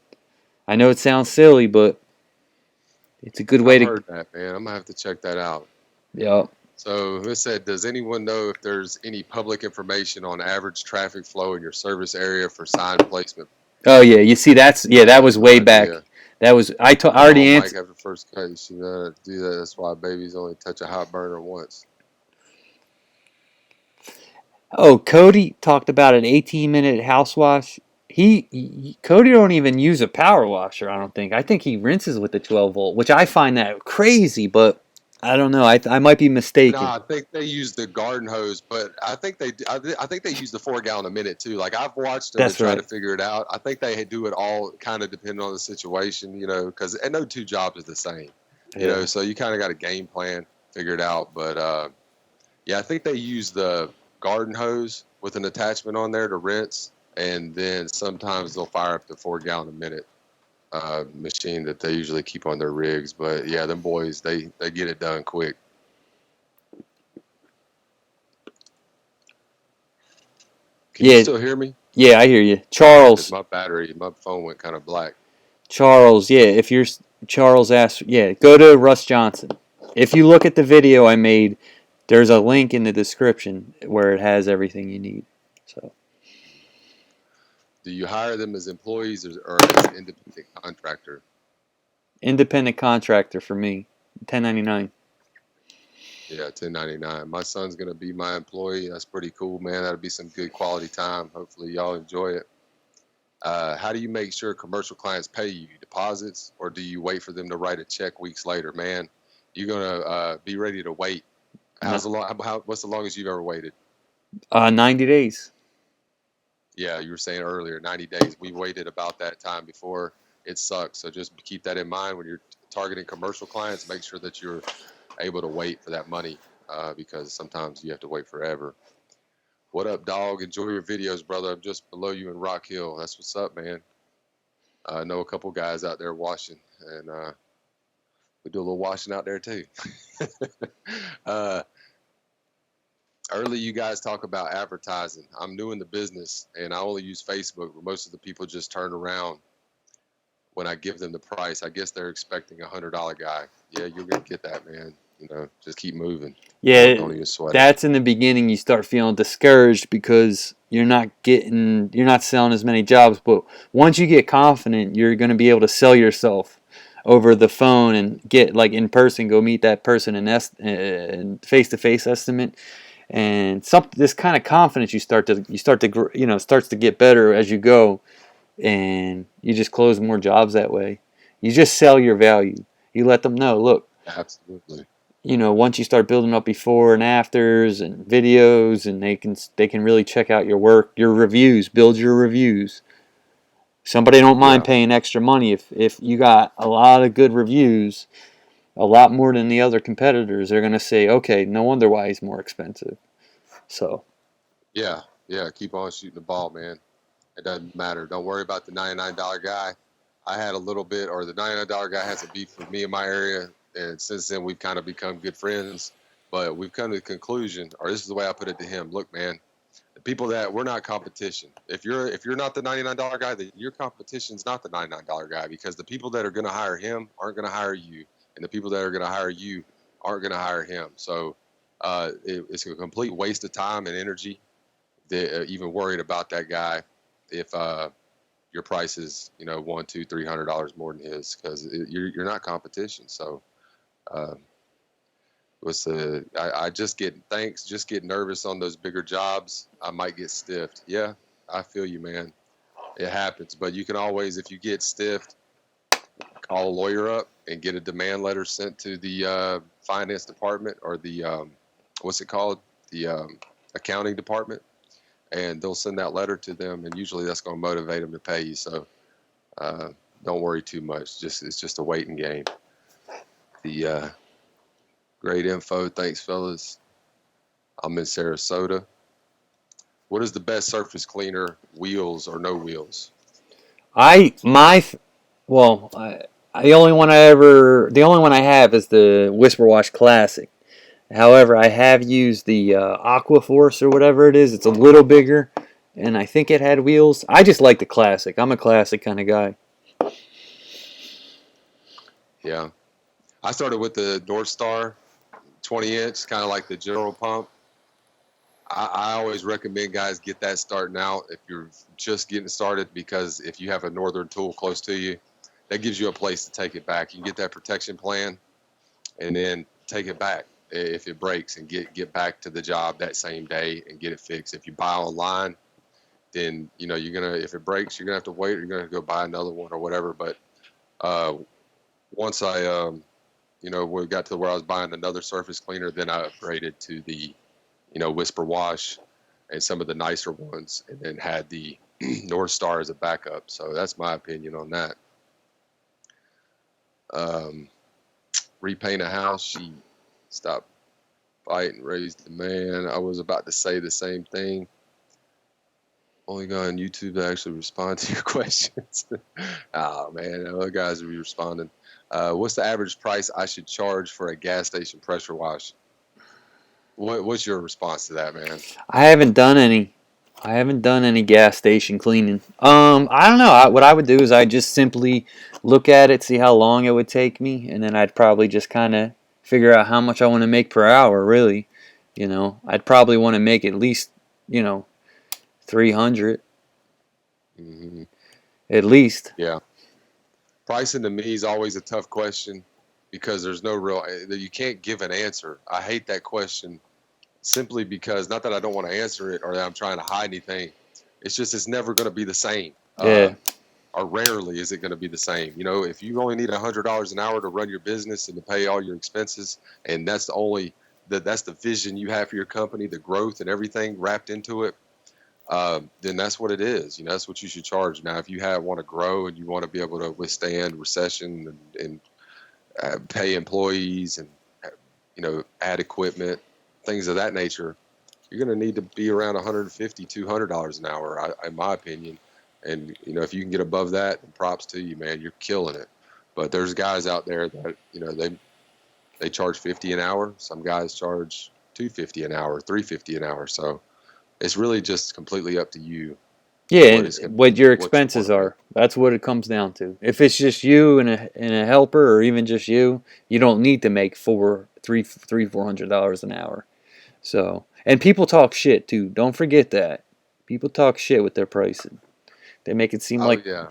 S1: I know it sounds silly, but it's a good way
S2: I've
S1: to.
S2: heard that, man. I'm gonna have to check that out.
S1: Yeah.
S2: So it said, does anyone know if there's any public information on average traffic flow in your service area for sign placement?
S1: Oh yeah. You see, that
S2: I have
S1: was
S2: no
S1: way back.
S2: idea.
S1: That was I
S2: My
S1: already
S2: mom might
S1: answered.
S2: have the first cut. You should do that. That's why babies only touch a hot burner once.
S1: Oh, Cody talked about an 18-minute house wash. Cody don't even use a power washer. I don't think. I think he rinses with the 12 volt, which I find that crazy. But I don't know. I might be
S2: No,
S1: mistaken.
S2: I think they use the garden hose, but I think they use the 4 gallon a minute too. Like I've watched them and
S1: That's
S2: tried to
S1: right.
S2: figure it out. I think they do it all kind of depending on the situation, because no two jobs are the same,
S1: Yeah.
S2: So you kind of got a game plan, figure it out. But yeah, I think they use the garden hose with an attachment on there to rinse, and then sometimes they'll fire up the 4 gallon a minute machine that they usually keep on their rigs. But yeah, them boys they get it done quick. Can you
S1: Yeah.
S2: still hear me?
S1: Yeah. I hear you,
S2: Because
S1: Charles.
S2: my phone went kind of black.
S1: Charles. Yeah. If you're Charles asked. Yeah. Go to Russ Johnson. If you look at the video I made, there's a link in the description where it has everything you need. So
S2: Do you hire them as employees or as independent contractor?
S1: independent contractor for me. 1099.
S2: Yeah, 1099. My son's gonna be my employee. That's pretty cool, man. That'll be some good quality time. Hopefully, y'all enjoy it. How do you make sure commercial clients pay you? Deposits, or do you wait for them to write a check weeks later? Man, you're gonna be ready to wait.
S1: No,
S2: What's the longest you've ever waited?
S1: 90 days.
S2: Yeah, you were saying earlier, 90 days. We waited about that time before. It sucks. So just keep that in mind when you're targeting commercial clients. Make sure that you're able to wait for that money because sometimes you have to wait forever. What up, dog? Enjoy your videos, brother. I'm just below you in Rock Hill. That's what's up, man. I know a couple guys out there washing, and we do a little washing out there too. uh, Early, you guys talk about advertising. I'm new in the business, and I only use Facebook, but most of the people just turn around when I give them the price. I guess they're expecting $100 guy. Yeah, you're gonna get that, man. Just keep moving.
S1: Yeah,
S2: Don't even sweat it.
S1: that's in the beginning. You start feeling discouraged because you're not selling as many jobs. But once you get confident, you're going to be able to sell yourself over the phone and get like in person, go meet that person and face to face estimate. And this kind of confidence starts to get better as you go, and you just close more jobs that way. You just sell your value. You let them know, look,
S2: Absolutely.
S1: once you start building up before and afters and videos, and they can really check out your work, your reviews, build your reviews. Somebody don't mind
S2: Yeah.
S1: paying extra money if you got a lot of good reviews, a lot more than the other competitors. They're gonna say, okay, no wonder why he's more expensive. So
S2: Yeah. Yeah. Keep on shooting the ball, man. It doesn't matter. Don't worry about the $99 guy. I had a little bit, or the $99 guy has a beef with me in my area, and since then we've kind of become good friends. But we've come to the conclusion, or this is the way I put it to him. Look, man, the people that we're not competition. If you're not the $99 guy, then your competition's not the $99 guy because the people that are going to hire him aren't going to hire you, and the people that are going to hire you aren't going to hire him. So It's a complete waste of time and energy. Even worried about that guy if your price is $100, $200, $300 more than his, because you're not competition. So I just get nervous on those bigger jobs. I might get stiffed. Yeah, I feel you, man. It happens, but you can always, if you get stiffed, call a lawyer up and get a demand letter sent to the finance department, or the what's it called, the accounting department, and they'll send that letter to them, and usually that's going to motivate them to pay you. So don't worry too much. It's just a waiting game. The great info. Thanks, fellas. I'm in Sarasota. What is the best surface cleaner, wheels or no wheels?
S1: The only one I have is the Whisper Wash Classic. However, I have used the Aqua Force or whatever it is. It's a little bigger, and I think it had wheels. I just like the Classic. I'm a Classic kind of guy.
S2: Yeah, I started with the North Star 20-inch, kind of like the General Pump. I always recommend guys get that starting out if you're just getting started, because if you have a Northern tool close to you, that gives you a place to take it back. You can get that protection plan and then take it back if it breaks, and get back to the job that same day and get it fixed. If you buy online, then if it breaks, you're gonna have to wait, or you're gonna go buy another one or whatever. But once I we got to where I was buying another surface cleaner, then I upgraded to the Whisper Wash and some of the nicer ones, and then had the North Star as a backup. So that's my opinion on that. Repaint a house. She stopped fighting, raised the man. I was about to say the same thing. Only guy on YouTube to actually respond to your questions. Oh man, other guys will be responding. What's the average price I should charge for a gas station pressure wash? What's your response to that, man?
S1: I haven't done any gas station cleaning. I don't know. What I would do is I'd just simply look at it, see how long it would take me, and then I'd probably just kind of figure out how much I want to make per hour. Really, I'd probably want to make at least 300
S2: Mm-hmm.
S1: at least.
S2: Yeah. Pricing to me is always a tough question, because there's no you can't give an answer. I hate that question, simply because, not that I don't want to answer it or that I'm trying to hide anything. It's just, it's never going to be the same.
S1: Yeah.
S2: Or rarely is it going to be the same. If you only need $100 an hour to run your business and to pay all your expenses, and that's the vision you have for your company, the growth and everything wrapped into it, then that's what it is. That's what you should charge. Now, if you want to grow and you want to be able to withstand recession and pay employees and add equipment, things of that nature, you're going to need to be around $150, $200 an hour, in my opinion. And if you can get above that, then props to you, man. You're killing it. But there's guys out there that they charge $50 an hour. Some guys charge $250 an hour, $350 an hour. So it's really just completely up to you.
S1: Yeah, what your expenses are. That's what it comes down to. If it's just you and a helper, or even just you don't need to make $400 an hour. So, and people talk shit too. Don't forget that. People talk shit with their pricing. They make it seem like
S2: yeah.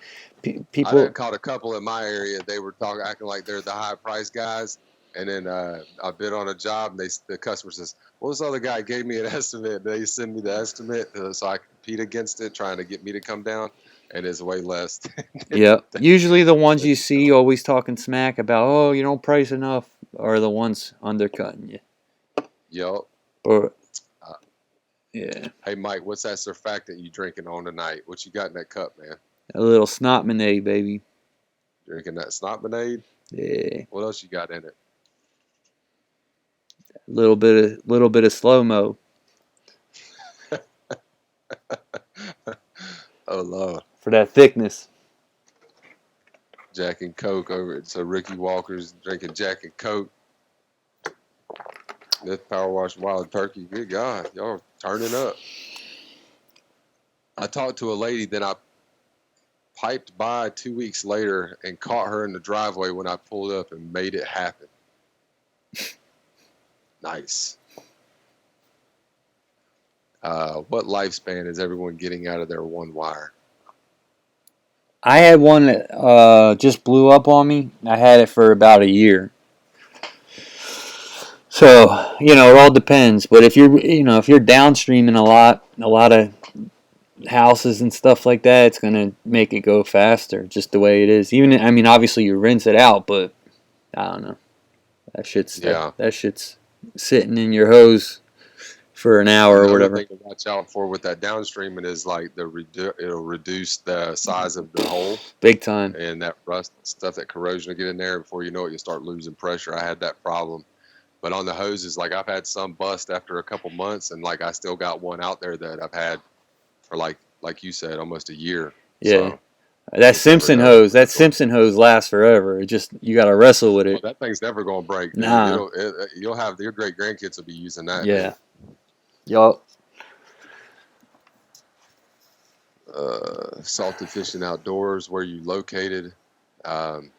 S1: people.
S2: I caught a couple in my area. They were acting like they're the high price guys. And then I bid on a job, and the customer says, "Well, this other guy gave me an estimate." They send me the estimate so I compete against it, trying to get me to come down, and it's way less.
S1: Yeah, usually the ones you see always talking smack about, oh, you don't price enough, are the ones undercutting you.
S2: Yep.
S1: Or yeah.
S2: Hey, Mike, what's that surfactant you drinking on tonight? What you got in that cup, man?
S1: A little snotminade, baby.
S2: Drinking that snotminade?
S1: Yeah.
S2: What else you got in it?
S1: A little bit of slow mo.
S2: Oh Lord.
S1: For that thickness.
S2: Jack and Coke over it. So Ricky Walker's drinking Jack and Coke. This Power Wash Wild Turkey. Good God, y'all turning up. I talked to a lady, then I piped by 2 weeks later and caught her in the driveway when I pulled up and made it happen. Nice. What lifespan is everyone getting out of their one wire?
S1: I had one that just blew up on me. I had it for about a year. So, it all depends. But if you're downstreaming a lot of houses and stuff like that, it's gonna make it go faster, just the way it is. Even, I mean, obviously you rinse it out, but I don't know.
S2: Yeah.
S1: That shit's sitting in your hose for an hour or
S2: Another
S1: whatever.
S2: thing to watch out for with that downstreaming is like it'll reduce the size of the hole,
S1: Big time.
S2: and that rust stuff, that corrosion will get in there. Before you know it, you start losing pressure. I had that problem. But on the hoses, like I've had some bust after a couple months, and like I still got one out there that I've had for like you said, almost a year.
S1: Yeah.
S2: So you just never know.
S1: That Simpson hose lasts forever. It just, you got to wrestle with
S2: Well,
S1: it.
S2: that thing's never gonna break, dude.
S1: Nah.
S2: You'll have your great grandkids will be using that,
S1: Yeah.
S2: dude.
S1: Yup.
S2: Salted Fishing Outdoors, where you located. Um,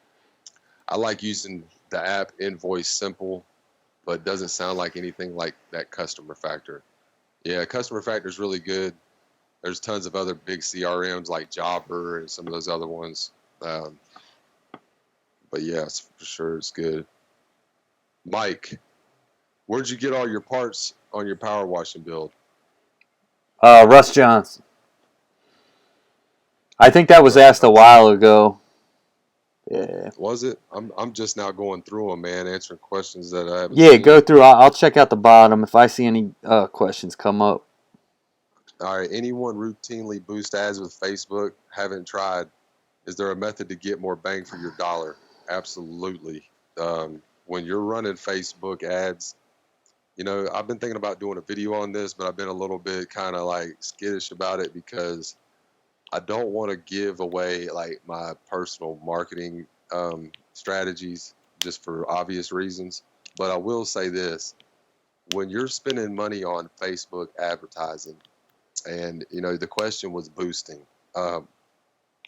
S2: I like using the app Invoice Simple, but it doesn't sound like anything like that Customer Factor. Yeah, Customer Factor is really good. There's tons of other big CRMs like Jobber and some of those other ones. Um, but yes, for sure, it's good. Mike, where'd you get all your parts on your power washing build?
S1: Russ Johnson. I think that was
S2: Russ
S1: asked a
S2: Johnson.
S1: while ago. Yeah.
S2: Was it? I'm just now going through them, man, answering questions that I haven't
S1: Yeah, go
S2: seen.
S1: through. I'll check out the bottom if I see any questions come up.
S2: All right, anyone routinely boost ads with Facebook? Haven't tried. Is there a method to get more bang for your dollar? Absolutely. When you're running Facebook ads, I've been thinking about doing a video on this, but I've been a little bit kind of like skittish about it because I don't want to give away like my personal marketing strategies just for obvious reasons. But I will say this: when you're spending money on Facebook advertising, and the question was boosting. Um,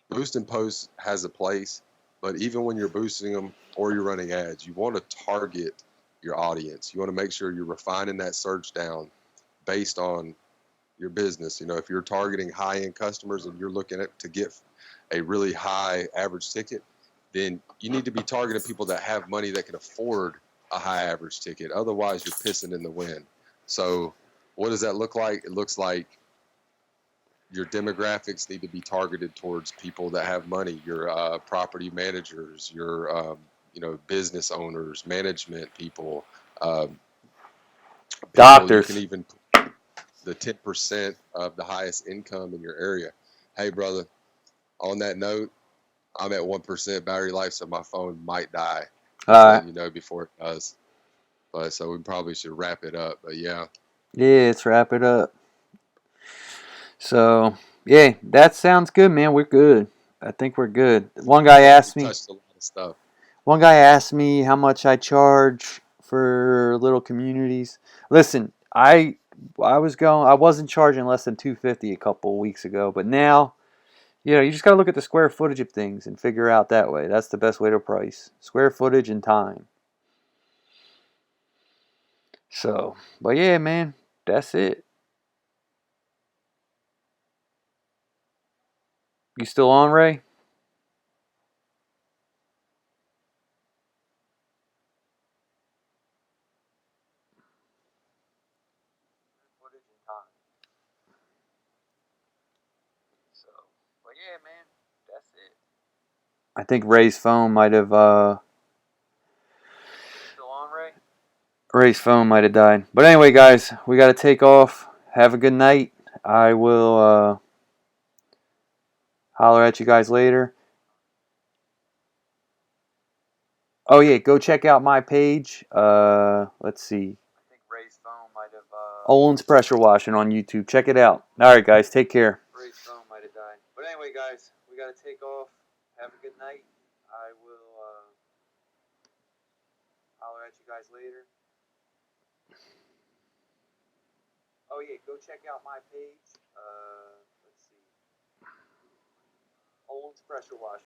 S2: Boosting posts has a place, but even when you're boosting them or you're running ads, you want to target your audience. You want to make sure you're refining that search down based on your business. If you're targeting high-end customers and you're looking to get a really high average ticket, then you need to be targeting people that have money that can afford a high average ticket. Otherwise, you're pissing in the wind. So, what does that look like? It looks like your demographics need to be targeted towards people that have money, your property managers, your business owners, management people, um, people. You can
S1: Doctors.
S2: even the 10% of the highest income in your area. Hey, brother, on that note, I'm at 1% battery life, so my phone might die. Just
S1: All right.
S2: letting you know before it does. But so we probably should wrap it up. But yeah,
S1: Yeah, let's wrap it up. So, yeah, that sounds good, man. We're good. I think we're good.
S2: we touched a lot of stuff.
S1: One guy asked me how much I charge for little communities. Listen, I wasn't charging less than 250 a couple of weeks ago, but now, you just got to look at the square footage of things and figure out that way. That's the best way to price. Square footage and time. So, but yeah, man, that's it. You still on, Ray? Footage and time. So, but yeah, man, that's it. I think Ray's phone might have still on, Ray? Ray's phone might have died. But anyway, guys, we got to take off. Have a good night. I will holler at you guys later. Oh yeah, go check out my page. Let's see. I think Ray's phone might have. Olin's pressure washing on YouTube. Check it out. All right, guys, take care. Ray's phone might have died. But anyway, guys, we got to take off. Have a good night. I will holler at you guys later. Oh yeah, go check out my page. Let's see. Olin's pressure washing.